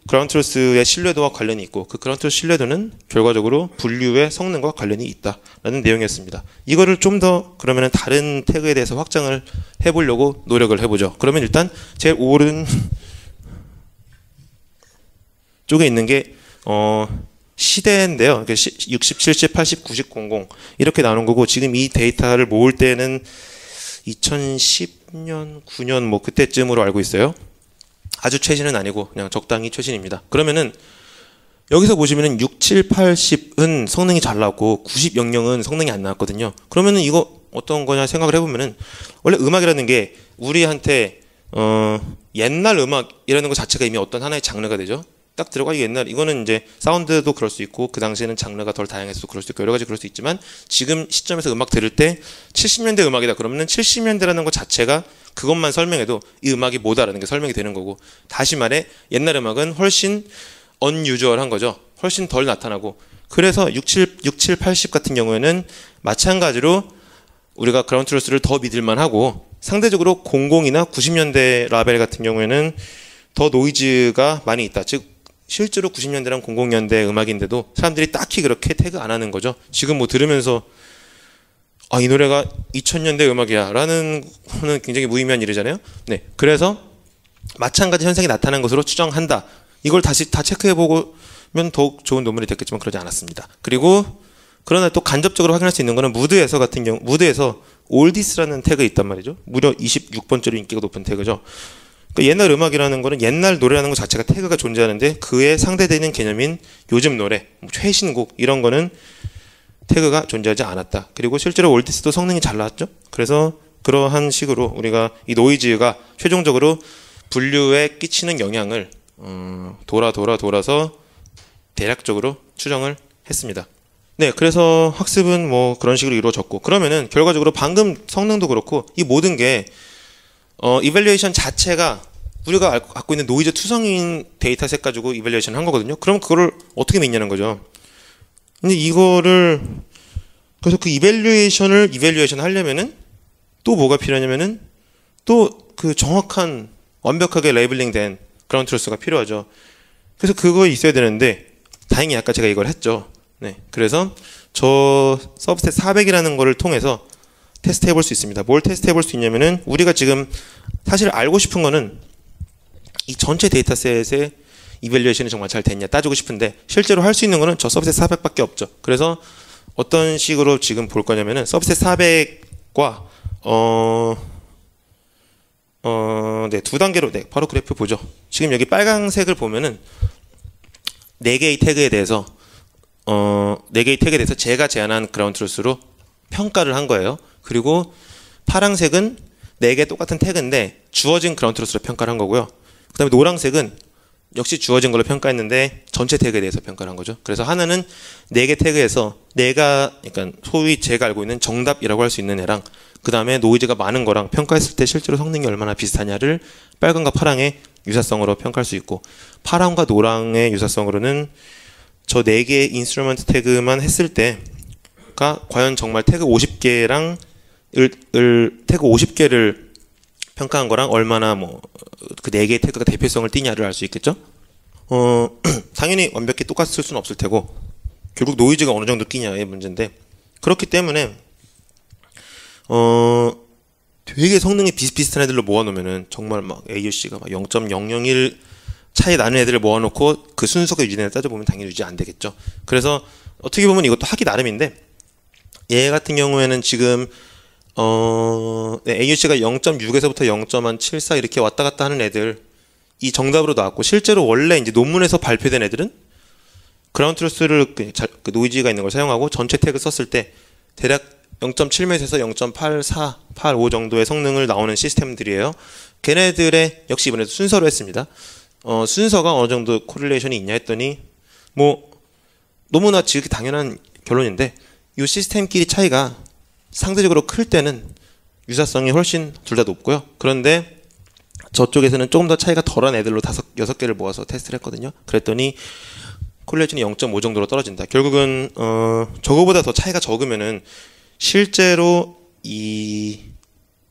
[SPEAKER 1] 그라운드 트루스의 신뢰도와 관련이 있고, 그 그라운드 트루스 신뢰도는 결과적으로 분류의 성능과 관련이 있다라는 내용이었습니다. 이거를 좀 더 그러면은 다른 태그에 대해서 확장을 해보려고 노력을 해보죠. 그러면 일단 제일 오른 쪽에 있는 게 시대인데요. 60, 70, 80, 90, 00 이렇게 나오는 거고, 지금 이 데이터를 모을 때는 2010년, 9년 뭐 그때쯤으로 알고 있어요. 아주 최신은 아니고 그냥 적당히 최신입니다. 그러면은 여기서 보시면은 6, 7, 80은 성능이 잘 나왔고 90, 00은 성능이 안 나왔거든요. 그러면은 이거 어떤 거냐 생각을 해보면은 원래 음악이라는 게 우리한테 옛날 음악이라는 것 자체가 이미 어떤 하나의 장르가 되죠. 딱 들어가 이거는 이제 사운드도 그럴 수 있고 그 당시에는 장르가 덜 다양해서 그럴 수 있고 여러 가지 그럴 수 있지만 지금 시점에서 음악 들을 때 70년대 음악이다 그러면은 70년대라는 것 자체가 그것만 설명해도 이 음악이 뭐다라는 게 설명이 되는 거고, 다시 말해 옛날 음악은 훨씬 언유저얼한 거죠. 훨씬 덜 나타나고. 그래서 67, 80 같은 경우에는 마찬가지로 우리가 그라운드 트루스를 더 믿을만 하고, 상대적으로 00이나 90년대 라벨 같은 경우에는 더 노이즈가 많이 있다. 즉 실제로 90년대랑 00년대 음악인데도 사람들이 딱히 그렇게 태그 안 하는 거죠. 지금 뭐 들으면서 이 노래가 2000년대 음악이야 라는 거는 굉장히 무의미한 일이잖아요. 네, 그래서 마찬가지 현상이 나타난 것으로 추정한다. 이걸 다시 다 체크해보면 더욱 좋은 논문이 됐겠지만 그러지 않았습니다. 그리고 그러나 또 간접적으로 확인할 수 있는 거는 무드에서 같은 경우, 무드에서 올디스라는 태그 있단 말이죠. 무려 26번째로 인기가 높은 태그죠. 그러니까 옛날 음악이라는 거는 옛날 노래라는 것 자체가 태그가 존재하는데 그에 상대되는 개념인 요즘 노래, 최신곡 이런 거는 태그가 존재하지 않았다. 그리고 실제로 올디스도 성능이 잘 나왔죠. 그래서 그러한 식으로 우리가 이 노이즈가 최종적으로 분류에 끼치는 영향을 돌아서 대략적으로 추정을 했습니다. 네, 그래서 학습은 뭐 그런 식으로 이루어졌고, 그러면은 결과적으로 방금 성능도 그렇고 이 모든 게 이밸류에이션 자체가 우리가 갖고 있는 노이즈 투성인 데이터셋 가지고 이밸류에이션 한 거거든요. 그럼 그거를 어떻게 믿냐는 거죠. 근데 이거를 그래서 그 이밸류에이션 하려면은 또 뭐가 필요하냐면은 또 그 정확한 완벽하게 레이블링된 그라운드 트루스가 필요하죠. 그래서 그거 있어야 되는데 다행히 아까 제가 이걸 했죠. 네, 그래서 저 서브셋 400이라는 거를 통해서 테스트 해볼 수 있습니다. 뭘 테스트 해볼 수 있냐면은 우리가 지금 사실 알고 싶은 거는 이 전체 데이터셋의 이밸류에이션이 정말 잘 됐냐 따지고 싶은데 실제로 할 수 있는 거는 저 서브셋 400밖에 없죠. 그래서 어떤 식으로 지금 볼 거냐면은 서브셋 400과 네, 두 단계로 바로 그래프 보죠. 지금 여기 빨강색을 보면은 4개의 태그에 대해서 4개의 태그에 대해서 제가 제안한 그라운드 트루스로 평가를 한 거예요. 그리고 파랑색은 4개 똑같은 태그인데 주어진 그라운드 트루스로 평가를 한 거고요. 그 다음에 노란색은 역시 주어진 걸로 평가했는데 전체 태그에 대해서 평가를 한 거죠. 그래서 하나는 4개 태그에서 그러니까 소위 제가 알고 있는 정답이라고 할 수 있는 애랑 그 다음에 노이즈가 많은 거랑 평가했을 때 실제로 성능이 얼마나 비슷하냐를 빨강과 파랑의 유사성으로 평가할 수 있고, 파랑과 노랑의 유사성으로는 저 4개의 인스트루먼트 태그만 했을 때가 과연 정말 태그 50개랑 태그 50개를 평가한 거랑 얼마나 뭐 그 4개의 태그가 대표성을 띠냐를 알 수 있겠죠. 당연히 완벽히 똑같을 수는 없을 테고 결국 노이즈가 어느 정도 끼냐의 문제인데, 그렇기 때문에 되게 성능이 비슷비슷한 애들로 모아놓으면은 정말 막 AUC가 막 0.001 차이 나는 애들을 모아놓고 그 순서가 유지되냐 따져보면 당연히 유지 안 되겠죠. 그래서 어떻게 보면 이것도 하기 나름인데, 얘 같은 경우에는 지금 AUC가 0.6에서부터 0.74 이렇게 왔다 갔다 하는 애들 이 정답으로 나왔고, 실제로 원래 이제 논문에서 발표된 애들은 그라운드 트루스를 그 노이즈가 있는 걸 사용하고 전체 태그 썼을 때 대략 0.7m에서 0.84, 85 정도의 성능을 나오는 시스템들이에요. 걔네들의 역시 이번에도 순서로 했습니다. 순서가 어느 정도 코릴레이션이 있냐 했더니 뭐 너무나 지극히 당연한 결론인데, 이 시스템끼리 차이가 상대적으로 클 때는 유사성이 훨씬 둘 다 높고요. 그런데 저쪽에서는 조금 더 차이가 덜한 애들로 6개를 모아서 테스트를 했거든요. 그랬더니 코릴레이션이 0.5 정도로 떨어진다. 결국은 저거보다 더 차이가 적으면은 실제로 이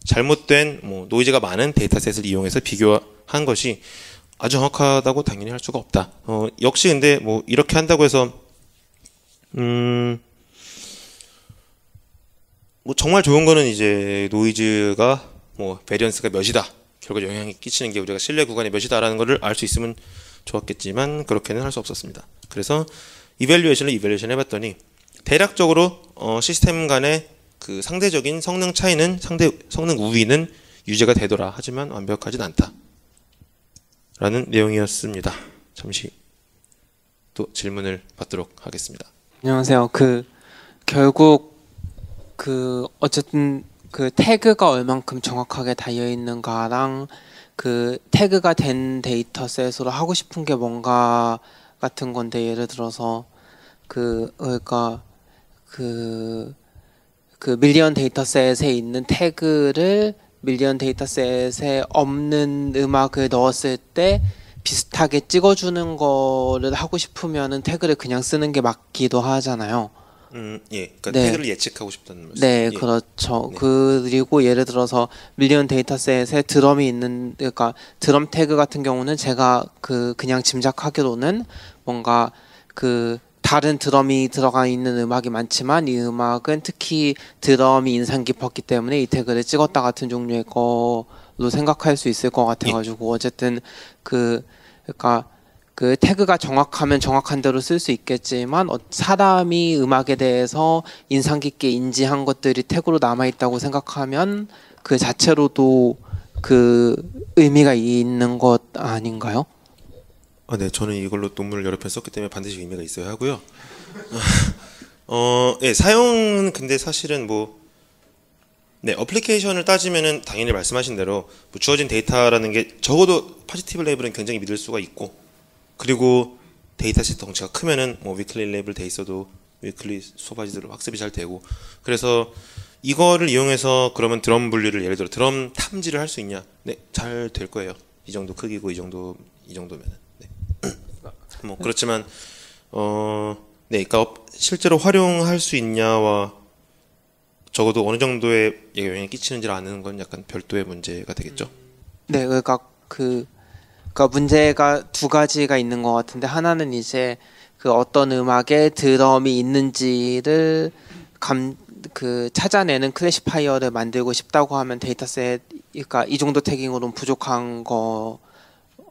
[SPEAKER 1] 잘못된 뭐 노이즈가 많은 데이터셋을 이용해서 비교한 것이 아주 정확하다고 당연히 할 수가 없다. 역시 근데 뭐 이렇게 한다고 해서 뭐 정말 좋은 거는 이제 노이즈가 뭐 베리언스가 몇이다, 결국 영향이 끼치는 게 우리가 신뢰 구간이 몇이다라는 거를 알 수 있으면 좋았겠지만 그렇게는 할 수 없었습니다. 그래서 이밸류에이션 해봤더니 대략적으로 시스템 간의 그 상대적인 성능 차이는 성능 우위는 유지가 되더라. 하지만 완벽하진 않다. 라는 내용이었습니다. 잠시 또 질문을 받도록 하겠습니다.
[SPEAKER 2] 안녕하세요. 결국 어쨌든 태그가 얼만큼 정확하게 달려 있는가랑 태그가 된 데이터셋으로 하고 싶은 게 뭔가 같은 건데, 예를 들어서 그러니까 밀리언 데이터셋에 있는 태그를 밀리언 데이터셋에 없는 음악을 넣었을 때 비슷하게 찍어주는 거를 하고 싶으면은 태그를 그냥 쓰는 게 맞기도 하잖아요.
[SPEAKER 1] 예. 그러니까
[SPEAKER 2] 네.
[SPEAKER 1] 태그를 예측하고 싶다는 말씀.
[SPEAKER 2] 네,
[SPEAKER 1] 예.
[SPEAKER 2] 그렇죠.
[SPEAKER 1] 네.
[SPEAKER 2] 그리고 예를 들어서 밀리언 데이터셋에 드럼이 있는, 그러니까 드럼 태그 같은 경우는 제가 그냥 짐작하기로는 뭔가 다른 드럼이 들어가 있는 음악이 많지만 이 음악은 특히 드럼이 인상 깊었기 때문에 이 태그를 찍었다 같은 종류의 거로 생각할 수 있을 것 같아가지고, 어쨌든 그러니까 태그가 정확하면 정확한 대로 쓸 수 있겠지만 사람이 음악에 대해서 인상 깊게 인지한 것들이 태그로 남아있다고 생각하면 그 자체로도 의미가 있는 것 아닌가요?
[SPEAKER 1] 네, 저는 이걸로 논문을 여러 편 썼기 때문에 반드시 의미가 있어야 하고요. 예, 사용은 근데 사실은 네, 어플리케이션을 따지면은 당연히 말씀하신 대로 주어진 데이터라는 게 적어도 포지티브 레이블은 굉장히 믿을 수가 있고, 그리고 데이터셋 덩치가 크면은 위클리 레이블 돼 있어도 위클리 슈퍼바이즈드로 학습이 잘 되고, 그래서 이거를 이용해서 그러면 드럼 분류를 예를 들어 드럼 탐지를 할 수 있냐? 네, 잘 될 거예요. 이 정도 크기고 이 정도면은. 네. 그렇지만 네, 그러니까 실제로 활용할 수 있냐와 적어도 어느 정도의 영향을 끼치는지를 아는 건 약간 별도의 문제가 되겠죠.
[SPEAKER 2] 네, 그러니까 문제가 두 가지가 있는 것 같은데, 하나는 이제 어떤 음악에 드럼이 있는지를 찾아내는 클래시파이어를 만들고 싶다고 하면 데이터셋, 그러니까 이 정도 태깅으로는 부족한 거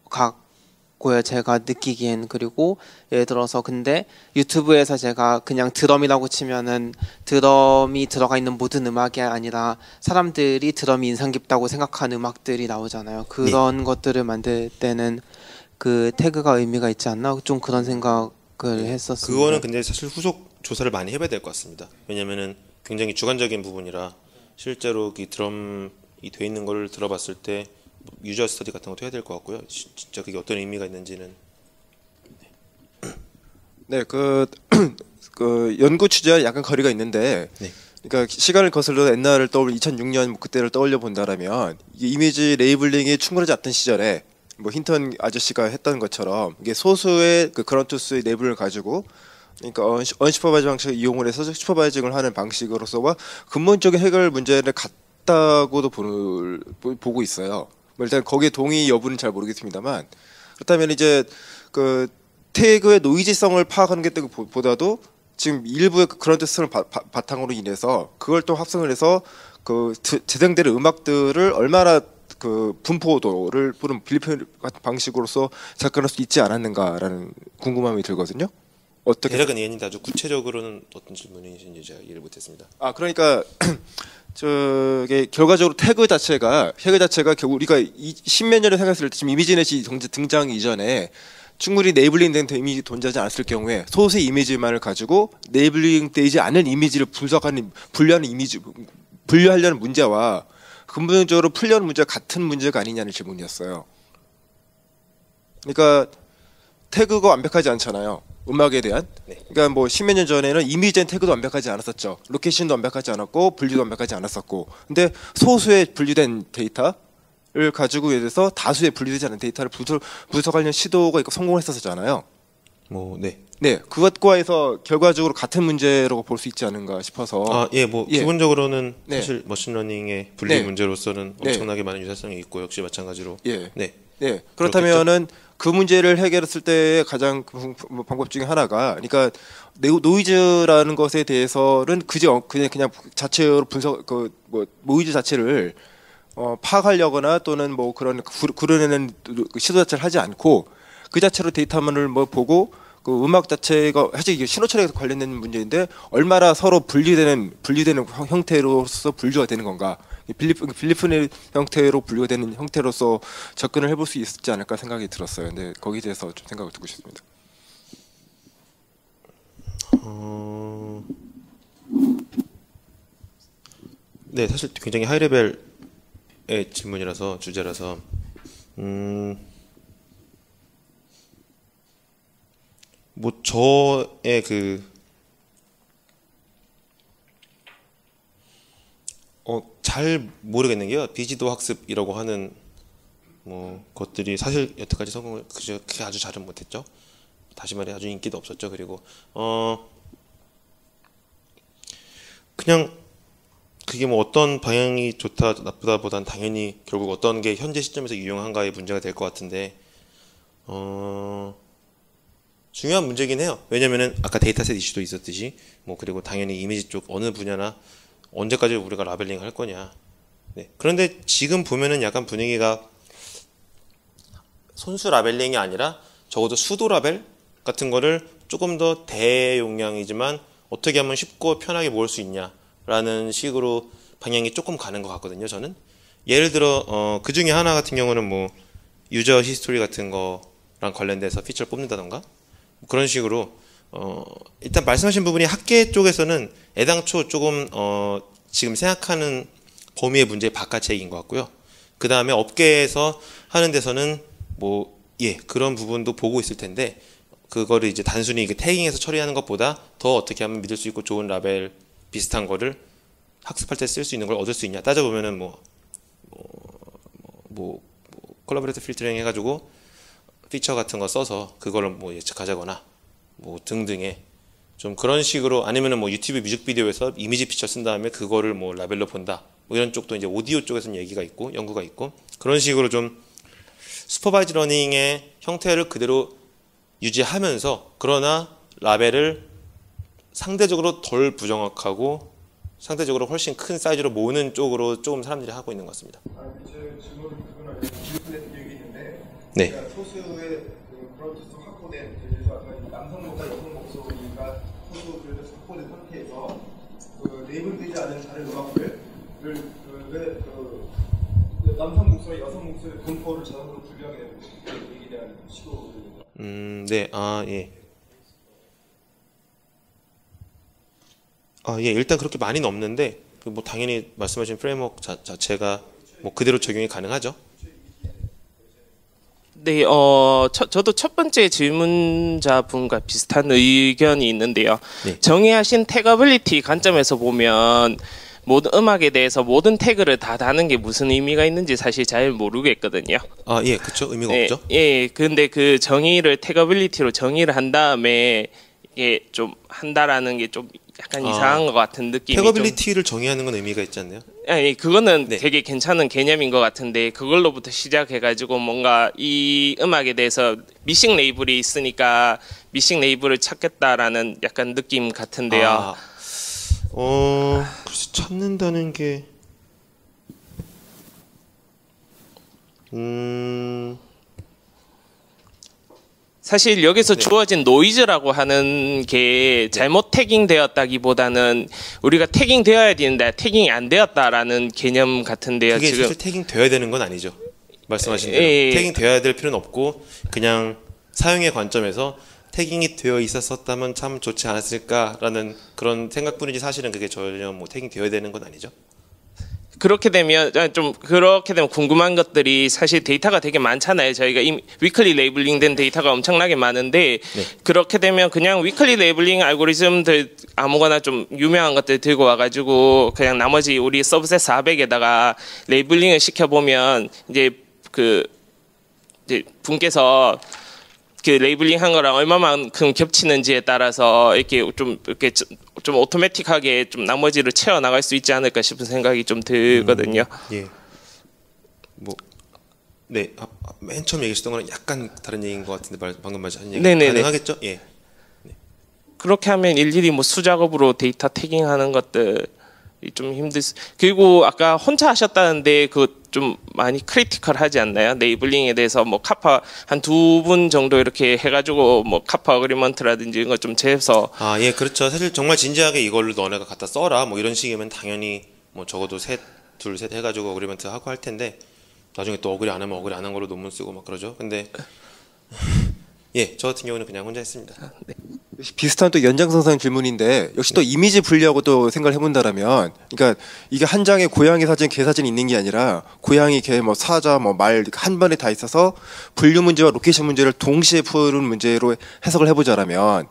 [SPEAKER 2] 같고요, 제가 느끼기엔. 그리고 예를 들어서 근데 유튜브에서 제가 그냥 드럼이라고 치면은 드럼이 들어가 있는 모든 음악이 아니라 사람들이 드럼이 인상 깊다고 생각하는 음악들이 나오잖아요. 그런 것들을 만들 때는 태그가 의미가 있지 않나? 좀 그런 생각을 했었습니다.
[SPEAKER 1] 그거는 근데 사실 후속 조사를 많이 해봐야 될 것 같습니다. 왜냐면은 굉장히 주관적인 부분이라 실제로 이 드럼이 돼 있는 걸 들어봤을 때 유저 스터디 같은 것도 해야 될 것 같고요. 진짜 그게 어떤 의미가 있는지는.
[SPEAKER 3] 네, 연구 취재와 약간 거리가 있는데,
[SPEAKER 1] 네.
[SPEAKER 3] 그러니까 시간을 거슬러 옛날을 2006년 그때를 떠올려 본다라면, 이게 이미지 레이블링이 충분하지 않던 시절에 힌턴 아저씨가 했던 것처럼 이게 소수의 그런투스의 레이블을 가지고, 그러니까 언슈퍼바이징 방식을 이용을 해서 슈퍼바이징을 하는 방식으로서와 근본적인 해결 문제를 같다고도 보고 있어요. 일단 거기에 동의 여부는 잘 모르겠습니다만, 그렇다면 이제 태그의 노이즈성을 파악하는 게 보다도 지금 일부의 그런 특성을 바탕으로 인해서 그걸 또 합성을 해서 재생되는 음악들을 얼마나 분포도를 또는 빌리편 같은 방식으로서 접근할 수 있지 않았는가라는 궁금함이 들거든요. 어떻게?
[SPEAKER 1] 대략은 이해했는데 아주 구체적으로는 어떤 질문이신지 제가 이해를 못했습니다.
[SPEAKER 3] 그러니까 저게 결과적으로 태그 자체가 결국 우리가 십몇 년을 생각했을 때 지금 이미지넷이 등장 이전에 충분히 네이블링된 이미지 존재하지 않았을 경우에 소수의 이미지만을 가지고 네이블링되지 않은 이미지를 분류하려는 문제와 근본적으로 풀려는 문제가 같은 문제가 아니냐는 질문이었어요. 그러니까 태그가 완벽하지 않잖아요. 음악에 대한.
[SPEAKER 1] 네.
[SPEAKER 3] 그러니까 십몇 년 전에는 이미지엔 태그도 완벽하지 않았었죠. 로케이션도 완벽하지 않았고 분류도 완벽하지 않았었고. 근데 소수의 분류된 데이터를 가지고 예를 들어서 다수의 분류되지 않은 데이터를 분석하려는 시도가 있고 성공했었잖아요.
[SPEAKER 1] 네.
[SPEAKER 3] 네, 그것과 해서 결과적으로 같은 문제라고 볼 수 있지 않은가 싶어서.
[SPEAKER 1] 예, 기본적으로는
[SPEAKER 3] 네.
[SPEAKER 1] 사실 머신러닝의 분류
[SPEAKER 3] 네.
[SPEAKER 1] 문제로서는
[SPEAKER 3] 네.
[SPEAKER 1] 엄청나게 많은 유사성이 있고 역시 마찬가지로.
[SPEAKER 3] 예.
[SPEAKER 1] 네.
[SPEAKER 3] 네. 그렇다면은 그 문제를 해결했을 때 가장 방법 중에 하나가, 그러니까 노이즈라는 것에 대해서는 그냥 자체로 노이즈 자체를 파악하려거나 또는 그런 구려내는 시도 자체를 하지 않고 그 자체로 데이터만을 보고 그 음악 자체가 사실 이게 신호 처리에 관련된 문제인데 얼마나 서로 분리되는 형태로서 분류가 되는 건가? 빌리프의 형태로 분류가 되는 형태로서 접근을 해볼 수 있지 않을까 생각이 들었어요. 근데 거기에 대해서 좀 생각을 듣고 싶습니다.
[SPEAKER 1] 네, 사실 굉장히 하이 레벨의 질문이라서 주제라서 뭐 저의 잘 모르겠는 게요. 비지도 학습이라고 하는 뭐 것들이 사실 여태까지 성공을 그게 아주 잘은 못했죠. 다시 말해 아주 인기도 없었죠. 그리고 그냥 그게 뭐 어떤 방향이 좋다 나쁘다보단 당연히 결국 어떤 게 현재 시점에서 유용한가의 문제가 될 것 같은데 중요한 문제긴 해요. 왜냐면은 아까 데이터셋 이슈도 있었듯이 뭐 그리고 당연히 이미지 쪽 어느 분야나 언제까지 우리가 라벨링 할 거냐. 네. 그런데 지금 보면은 약간 분위기가 손수 라벨링이 아니라 적어도 수도 라벨 같은 거를 조금 더 대용량이지만 어떻게 하면 쉽고 편하게 모을 수 있냐라는 식으로 방향이 조금 가는 것 같거든요. 저는 예를 들어 그 중에 하나 같은 경우는 뭐 유저 히스토리 같은 거랑 관련돼서 피처를 뽑는다던가 그런 식으로 일단 말씀하신 부분이 학계 쪽에서는 애당초 조금 지금 생각하는 범위의 문제 바깥 얘기인 것 같고요. 그 다음에 업계에서 하는 데서는 뭐 그런 부분도 보고 있을 텐데 그거를 이제 단순히 이게 태깅해서 처리하는 것보다 더 어떻게 하면 믿을 수 있고 좋은 라벨 비슷한 거를 학습할 때 쓸 수 있는 걸 얻을 수 있냐 따져보면은 콜라보레이터 필터링 해가지고 피처 같은 거 써서 그거를 뭐 예측하자거나 뭐 등등의 좀 그런 식으로 아니면은 뭐 유튜브 뮤직비디오에서 이미지 피처 쓴 다음에 그거를 뭐 라벨로 본다 뭐 이런 쪽도 이제 오디오 쪽에서는 얘기가 있고 연구가 있고 그런 식으로 좀 슈퍼바이즈 러닝의 형태를 그대로 유지하면서 그러나 라벨을 상대적으로 덜 부정확하고 상대적으로 훨씬 큰 사이즈로 모으는 쪽으로 조금 사람들이 하고 있는 것 같습니다.
[SPEAKER 3] 제 질문은 그건 아니고 질문에 얘기 있는데
[SPEAKER 1] 네.
[SPEAKER 3] 그러니까 소수의 브로드캐스트 확보된 남성 목소리, 여성 목소리가 소수 그래도 확보된 상태에서 레이블되지 않은 다른 음악들을 남성 목소리, 여성 목소리 분포를 자동으로 분류하게 되는 얘기에 대한 시도입니다.
[SPEAKER 1] 네, 예. 예, 일단 그렇게 많이는 없는데 뭐 당연히 말씀하신 프레임워크 자체가 뭐 그대로 적용이 가능하죠.
[SPEAKER 4] 네, 저도 첫 번째 질문자분과 비슷한 의견이 있는데요.
[SPEAKER 1] 네.
[SPEAKER 4] 정의하신 태그ability 관점에서 보면 모든 음악에 대해서 모든 태그를 다 다는 게 무슨 의미가 있는지 사실 잘 모르겠거든요.
[SPEAKER 1] 예, 그렇죠. 의미가 없죠.
[SPEAKER 4] 예, 근데 그 정의를 태그ability로 정의를 한 다음에 이게 좀 한다라는 게 좀 약간 이상한 것 같은 느낌이
[SPEAKER 1] 태그빌리티를 정의하는 건 의미가 있지 않나요?
[SPEAKER 4] 아니 그거는
[SPEAKER 1] 네.
[SPEAKER 4] 되게 괜찮은 개념인 것 같은데 그걸로부터 시작해가지고 뭔가 이 음악에 대해서 미싱 레이블이 있으니까 미싱 레이블을 찾겠다라는 약간 느낌 같은데요.
[SPEAKER 1] 글쎄 찾는다는 게
[SPEAKER 4] 사실 여기서
[SPEAKER 1] 네.
[SPEAKER 4] 주어진 노이즈라고 하는 게 잘못 태깅되었다기보다는 우리가 태깅되어야 되는데 태깅이 안 되었다라는 개념 같은데요.
[SPEAKER 1] 그게
[SPEAKER 4] 지금
[SPEAKER 1] 사실 태깅 돼야 되는 건 아니죠. 말씀하신 대로
[SPEAKER 4] 예.
[SPEAKER 1] 태깅 돼야 될 필요는 없고 그냥 사용의 관점에서 태깅이 되어 있었다면 참 좋지 않았을까라는 그런 생각뿐이지 사실은 그게 전혀 뭐 태깅 되어야 되는 건 아니죠.
[SPEAKER 4] 그렇게 되면 궁금한 것들이 사실 데이터가 되게 많잖아요. 저희가 이미 위클리 레이블링된 데이터가 엄청나게 많은데
[SPEAKER 1] 네.
[SPEAKER 4] 그렇게 되면 그냥 위클리 레이블링 알고리즘들 아무거나 좀 유명한 것들 들고 와가지고 그냥 나머지 우리 서브셋 400에다가 레이블링을 시켜보면 이제 분께서 그 레이블링 한 거랑 얼마만큼 겹치는지에 따라서 이렇게 좀 오토매틱하게 좀 나머지를 채워 나갈 수 있지 않을까 싶은 생각이 좀 들거든요.
[SPEAKER 1] 예. 네. 맨 처음 얘기하셨던 거는 약간 다른 얘기인 것 같은데 방금 말씀하신 얘기
[SPEAKER 4] 네네네.
[SPEAKER 1] 가능하겠죠? 예.
[SPEAKER 4] 그렇게 하면 일일이 뭐 수작업으로 데이터 태깅하는 것들이 좀 그리고 아까 혼자 하셨다는데 그 좀 많이 크리티컬하지 않나요? 네이블링에 대해서 뭐 카파 한 2분 정도 이렇게 해가지고 뭐 카파 어그리먼트라든지 이런 거 좀 재서
[SPEAKER 1] 예, 그렇죠. 사실 정말 진지하게 이걸로 너네가 갖다 써라 뭐 이런 식이면 당연히 뭐 적어도 둘 셋 해가지고 어그리먼트 하고 할 텐데 나중에 또 어그리 안 하면 어그리 안 한 걸로 논문 쓰고 막 그러죠. 근데 예, 저 같은 경우는 그냥 혼자 했습니다.
[SPEAKER 3] 비슷한 또 연장선상 질문인데 역시 또 이미지 분리하고 또 생각을 해본다라면, 그러니까 이게 한 장에 고양이 사진, 개 사진 있는 게 아니라 고양이, 개, 뭐 사자, 뭐 말 한 번에 다 있어서 분류 문제와 로케이션 문제를 동시에 푸는 문제로 해석을 해보자라면, 그러니까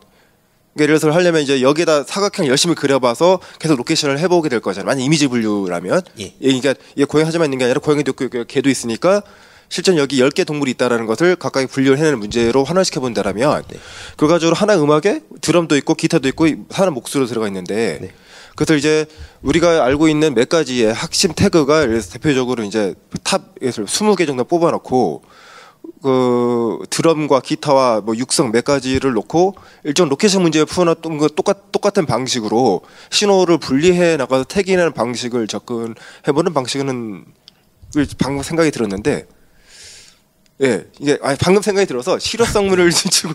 [SPEAKER 3] 예를 들어서 하려면 이제 여기에다 사각형 열심히 그려봐서 계속 로케이션을 해보게 될 거잖아요. 만약 이미지 분류라면,
[SPEAKER 1] 예.
[SPEAKER 3] 그러니까 이게 고양이 사진만 있는 게 아니라 고양이도 있고 개도 있으니까. 실전 여기 10개 동물이 있다라는 것을 각각 분류를 해내는 문제로 환원시켜 본다라면, 그 가지고 하나 음악에 드럼도 있고 기타도 있고 하나 목소리로 들어가 있는데, 그것을 이제 우리가 알고 있는 몇 가지의 핵심 태그가 예를 들어서 대표적으로 이제 탑에서 20개 정도 뽑아놓고 그 드럼과 기타와 뭐 육성 몇 가지를 놓고 일정 로케이션 문제에 풀어놨던 거 똑같은 방식으로 신호를 분리해 나가서 태깅하는 방식을 접근해보는 방식은 방금 생각이 들었는데, 예, 이게 방금 생각이 들어서 실효성을 지금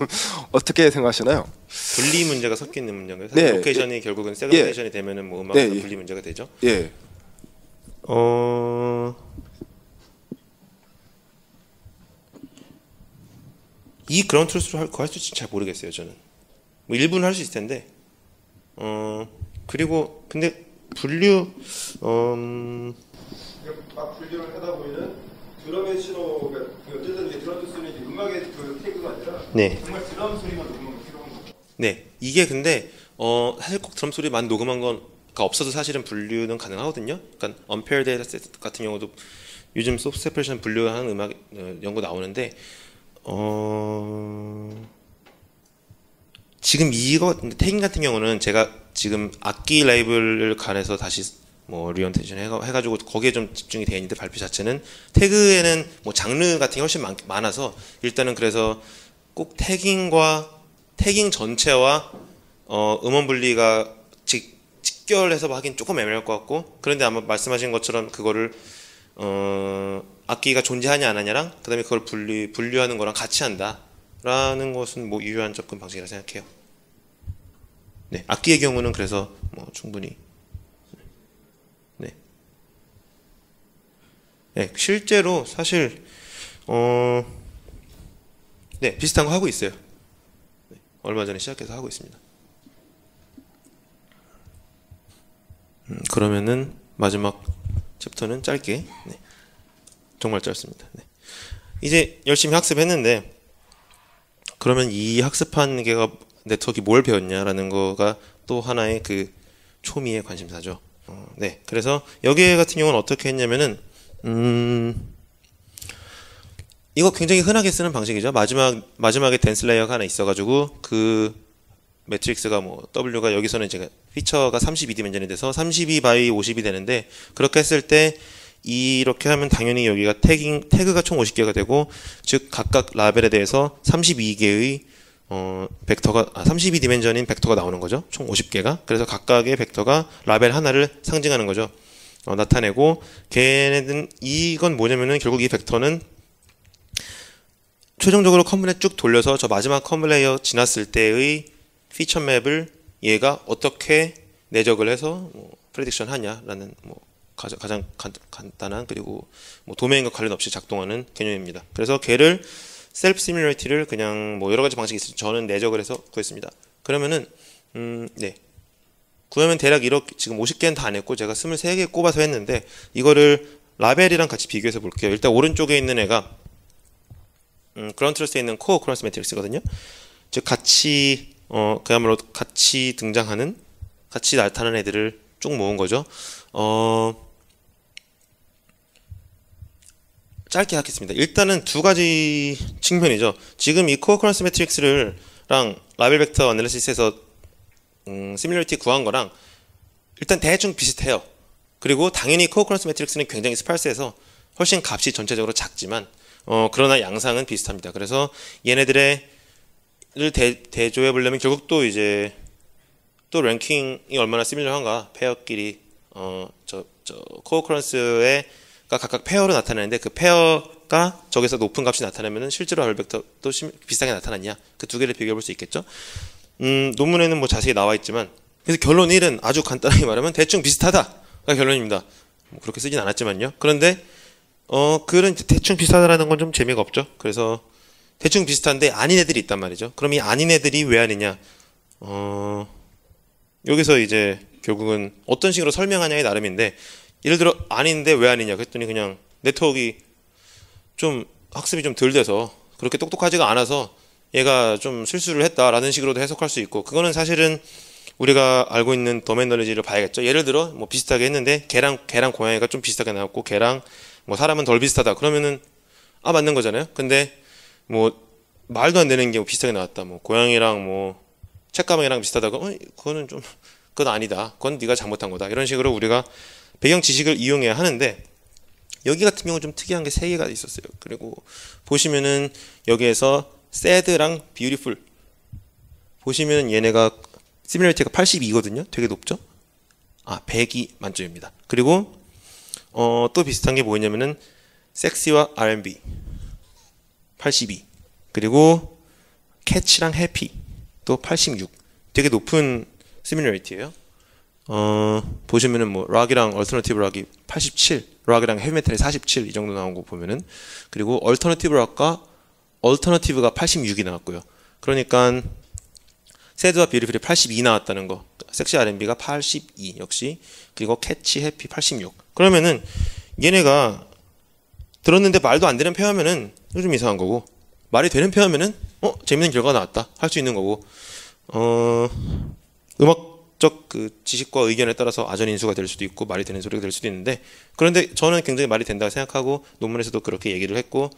[SPEAKER 3] 어떻게 생각하시나요?
[SPEAKER 1] 분리 문제가 섞여 있는 문제인가요? 사실
[SPEAKER 3] 네,
[SPEAKER 1] 로케이션이 결국은 세그멘테이션이 되면은 뭐 음악에서 분리 문제가 되죠.
[SPEAKER 3] 예.
[SPEAKER 1] 이 그라운드 트루스로 할 수 있을지 잘 모르겠어요. 저는 뭐 일부는 할 수 있을 텐데 그리고 근데 분류
[SPEAKER 3] 막 분류를 하다 보면은 드럼의 신호가 어쨌든 이제 드럼 소리는 이제 음악의 그 태그가 아니라
[SPEAKER 1] 네.
[SPEAKER 3] 정말 드럼 소리만 녹음하면 필요한 거죠.
[SPEAKER 1] 네, 이게 근데 사실 꼭 드럼 소리만 녹음한 건가 없어도 사실은 분류는 가능하거든요. 그러니까 언페어 데이터셋 같은 경우도 요즘 소프트 세퍼레이션 분류하는 음악 연구 나오는데 지금 이거 태깅 같은 경우는 제가 지금 악기 레이블을 간해서 다시 뭐 리언테이션 해가지고 거기에 좀 집중이 되어 있는데 발표 자체는 태그에는 뭐 장르 같은 게 훨씬 많아서 일단은 그래서 꼭 태깅 전체와 음원 분리가 직결해서 하긴 조금 애매할 것 같고, 그런데 아마 말씀하신 것처럼 그거를 악기가 존재하냐 안 하냐랑 그다음에 그걸 분류하는 거랑 같이 한다라는 것은 뭐 유효한 접근 방식이라 생각해요. 네, 악기의 경우는 그래서 뭐 충분히 네, 실제로 사실 네, 비슷한 거 하고 있어요. 네, 얼마 전에 시작해서 하고 있습니다. 그러면은 마지막 챕터는 짧게, 네, 정말 짧습니다. 네. 이제 열심히 학습했는데 그러면 이 학습한 게가 네트워크가 뭘 배웠냐라는 거가 또 하나의 그 초미의 관심사죠. 네, 그래서 여기 같은 경우는 어떻게 했냐면은 이거 굉장히 흔하게 쓰는 방식이죠. 마지막에 댄스 레이어가 하나 있어가지고 그 매트릭스가 뭐 W가 여기서는 이제 피처가 32디멘전이 돼서 32 바이 50이 되는데, 그렇게 했을 때 이렇게 하면 당연히 여기가 태그가 총 50개가 되고, 즉 각각 라벨에 대해서 32개의 벡터가 32디멘전인 벡터가 나오는 거죠. 총 50개가. 그래서 각각의 벡터가 라벨 하나를 상징하는 거죠. 나타내고, 걔네들은 이건 뭐냐면은 결국 이 벡터는 최종적으로 컴플레이어 쭉 돌려서 저 마지막 컴플레이어 지났을 때의 피처 맵을 얘가 어떻게 내적을 해서 뭐 프레딕션 하냐라는 뭐 가장 간단한 그리고 뭐 도메인과 관련 없이 작동하는 개념입니다. 그래서 걔를 셀프 시뮬레이티를 그냥 뭐 여러 가지 방식이 있어요. 저는 내적을 해서 구했습니다. 그러면은 네. 구하면 대략 이렇게 지금 50개는 다 안 했고 제가 23개 꼽아서 했는데, 이거를 라벨이랑 같이 비교해서 볼게요. 일단 오른쪽에 있는 애가 그라운드 트루스에 있는 코어 오커런스 매트릭스거든요. 즉 같이 그야말로 같이 등장하는, 같이 나타나는 애들을 쭉 모은 거죠. 짧게 하겠습니다. 일단은 두 가지 측면이죠. 지금 이 코어 오커런스 매트릭스랑 라벨 벡터 애널리시스에서 시뮬러리티 구한 거랑 일단 대충 비슷해요. 그리고 당연히 코어 오커런스 매트릭스는 굉장히 스파르스해서 훨씬 값이 전체적으로 작지만 그러나 양상은 비슷합니다. 그래서 얘네들을 대조해 보려면 결국 또 이제 또 랭킹이 얼마나 시밀러한가, 페어끼리 코어 오커런스의 각각 페어로 나타나는데 그 페어가 저기서 높은 값이 나타나면은 실제로 알 벡터도 비슷하게 나타났냐, 그 두 개를 비교해 볼 수 있겠죠. 논문에는 뭐 자세히 나와 있지만, 그래서 결론 1은 아주 간단하게 말하면 대충 비슷하다가 결론입니다. 뭐 그렇게 쓰진 않았지만요. 그런데 글은 대충 비슷하다라는 건 좀 재미가 없죠. 그래서 대충 비슷한데 아닌 애들이 있단 말이죠. 그럼 이 아닌 애들이 왜 아니냐? 여기서 이제 결국은 어떤 식으로 설명하냐의 나름인데, 예를 들어 아닌데 왜 아니냐 그랬더니 그냥 네트워크가 좀 학습이 좀 덜 돼서 그렇게 똑똑하지가 않아서 얘가 좀 실수를 했다라는 식으로도 해석할 수 있고, 그거는 사실은 우리가 알고 있는 도메인 너리지를 봐야겠죠. 예를 들어 뭐 비슷하게 했는데 개랑 고양이가 좀 비슷하게 나왔고 개랑 뭐 사람은 덜 비슷하다 그러면은 맞는 거잖아요. 근데 뭐 말도 안 되는 게 비슷하게 나왔다. 뭐 고양이랑 뭐 책가방이랑 비슷하다고 그거는 좀 그건 아니다. 그건 네가 잘못한 거다. 이런 식으로 우리가 배경 지식을 이용해야 하는데, 여기 같은 경우는 좀 특이한 게 3개가 있었어요. 그리고 보시면은 여기에서 sad랑 beautiful 보시면 얘네가 시뮬레이티가 82거든요. 되게 높죠? 100이 만점입니다. 그리고 또 비슷한 게 뭐냐면은 섹시와 R&B 82, 그리고 캐치랑 해피 또 86, 되게 높은 시뮬레이티예요. 보시면은 뭐 락이랑 얼터너티브 락이 87, 락이랑 헤비메탈이 47 이 정도 나온 거 보면은, 그리고 얼터너티브 락과 얼터너티브가 86이 나왔고요. 그러니까 새드와 뷰티풀이 82 나왔다는 거, 섹시 R&B가 82 역시, 그리고 캐치 해피 86. 그러면은 얘네가 들었는데 말도 안 되는 표현하면은 좀 이상한 거고, 말이 되는 표현하면은 재밌는 결과가 나왔다 할 수 있는 거고, 음악적 그 지식과 의견에 따라서 아전인수가 될 수도 있고 말이 되는 소리가 될 수도 있는데, 그런데 저는 굉장히 말이 된다고 생각하고 논문에서도 그렇게 얘기를 했고,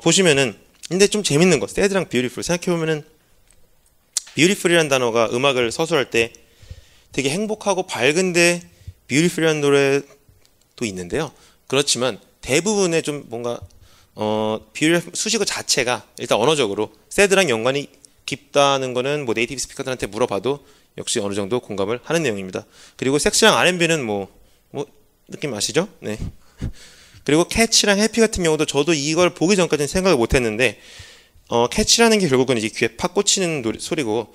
[SPEAKER 1] 보시면은 근데 좀 재밌는 거, sad랑 beautiful 생각해보면은, beautiful이라는 단어가 음악을 서술할 때 되게 행복하고 밝은데 beautiful이라는 노래도 있는데요. 그렇지만 대부분의 좀 뭔가 beautiful 수식어 자체가 일단 언어적으로 sad랑 연관이 깊다는 거는 뭐 네이티브 스피커들한테 물어봐도 역시 어느 정도 공감을 하는 내용입니다. 그리고 섹시랑 R&B는 뭐 느낌 아시죠? 네. 그리고 캐치랑 해피 같은 경우도 저도 이걸 보기 전까지는 생각을 못했는데, 캐치라는 게 결국은 이제 귀에 팍 꽂히는 소리고,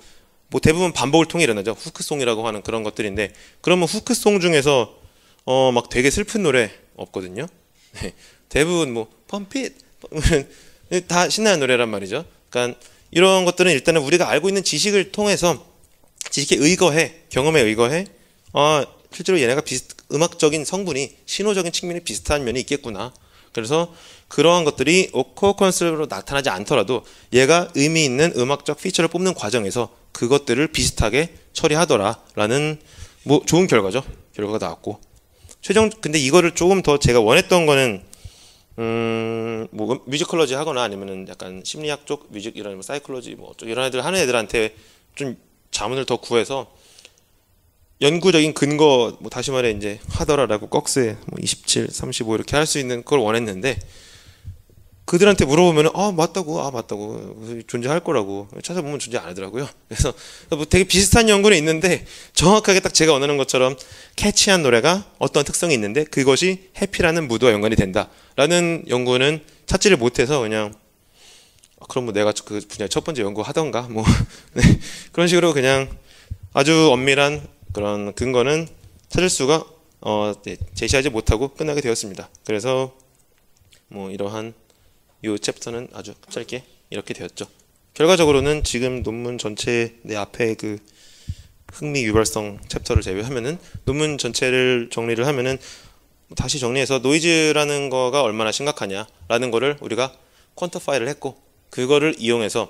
[SPEAKER 1] 뭐 대부분 반복을 통해 일어나죠. 후크송이라고 하는 그런 것들인데, 그러면 후크송 중에서 막 되게 슬픈 노래 없거든요. 네. 대부분 뭐 펌핏 다 신나는 노래란 말이죠. 그러니까 이런 것들은 일단은 우리가 알고 있는 지식을 통해서, 지식에 의거해, 경험에 의거해, 실제로 얘네가 음악적인 성분이, 신호적인 측면이 비슷한 면이 있겠구나. 그래서 그러한 것들이 코어 컨셉으로 나타나지 않더라도 얘가 의미 있는 음악적 피처를 뽑는 과정에서 그것들을 비슷하게 처리하더라라는 뭐 좋은 결과가 나왔고, 근데 이거를 조금 더 제가 원했던 거는 뭐 뮤지컬러지 하거나 아니면은 약간 심리학 쪽 뮤직 이런 뭐 사이클로지 뭐 이런 애들 하는 애들한테 좀 자문을 더 구해서 연구적인 근거, 뭐 다시 말해 이제 하더라라고 꺽스에 뭐 27, 35 이렇게 할 수 있는 걸 원했는데, 그들한테 물어보면 맞다고 존재할 거라고, 찾아보면 존재 안 하더라고요. 그래서 뭐 되게 비슷한 연구는 있는데 정확하게 딱 제가 원하는 것처럼 캐치한 노래가 어떤 특성이 있는데 그것이 해피라는 무드와 연관이 된다라는 연구는 찾지를 못해서, 그냥 그럼 뭐 내가 그 분야 첫 번째 연구 하던가 뭐 네, 그런 식으로 그냥 아주 엄밀한 그런 근거는 찾을 수가 제시하지 못하고 끝나게 되었습니다. 그래서 뭐 이러한 이 챕터는 아주 짧게 이렇게 되었죠. 결과적으로는 지금 논문 전체 내 앞에 그 흥미 유발성 챕터를 제외하면은 논문 전체를 정리를 하면은, 다시 정리해서 노이즈라는 거가 얼마나 심각하냐라는 거를 우리가 퀀터파이를 했고, 그거를 이용해서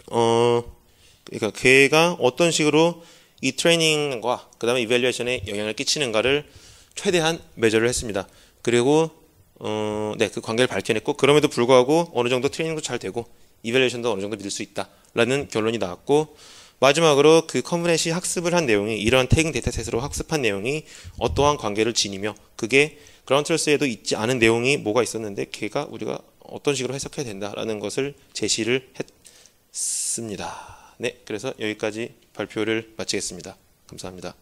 [SPEAKER 1] 그러니까 걔가 어떤 식으로 이 트레이닝과 그 다음에 이밸리에이션에 영향을 끼치는가를 최대한 매저를 했습니다. 그리고 그 관계를 밝혀냈고, 그럼에도 불구하고 어느 정도 트레이닝도 잘 되고 이밸리에이션도 어느 정도 믿을 수 있다라는 결론이 나왔고, 마지막으로 그 커뮤니티 학습을 한 내용이, 이러한 태깅 데이터셋으로 학습한 내용이 어떠한 관계를 지니며 그게 그라운드 트루스에도 있지 않은 내용이 뭐가 있었는데 걔가 우리가 어떤 식으로 해석해야 된다라는 것을 제시를 했습니다. 네, 그래서 여기까지 발표를 마치겠습니다. 감사합니다.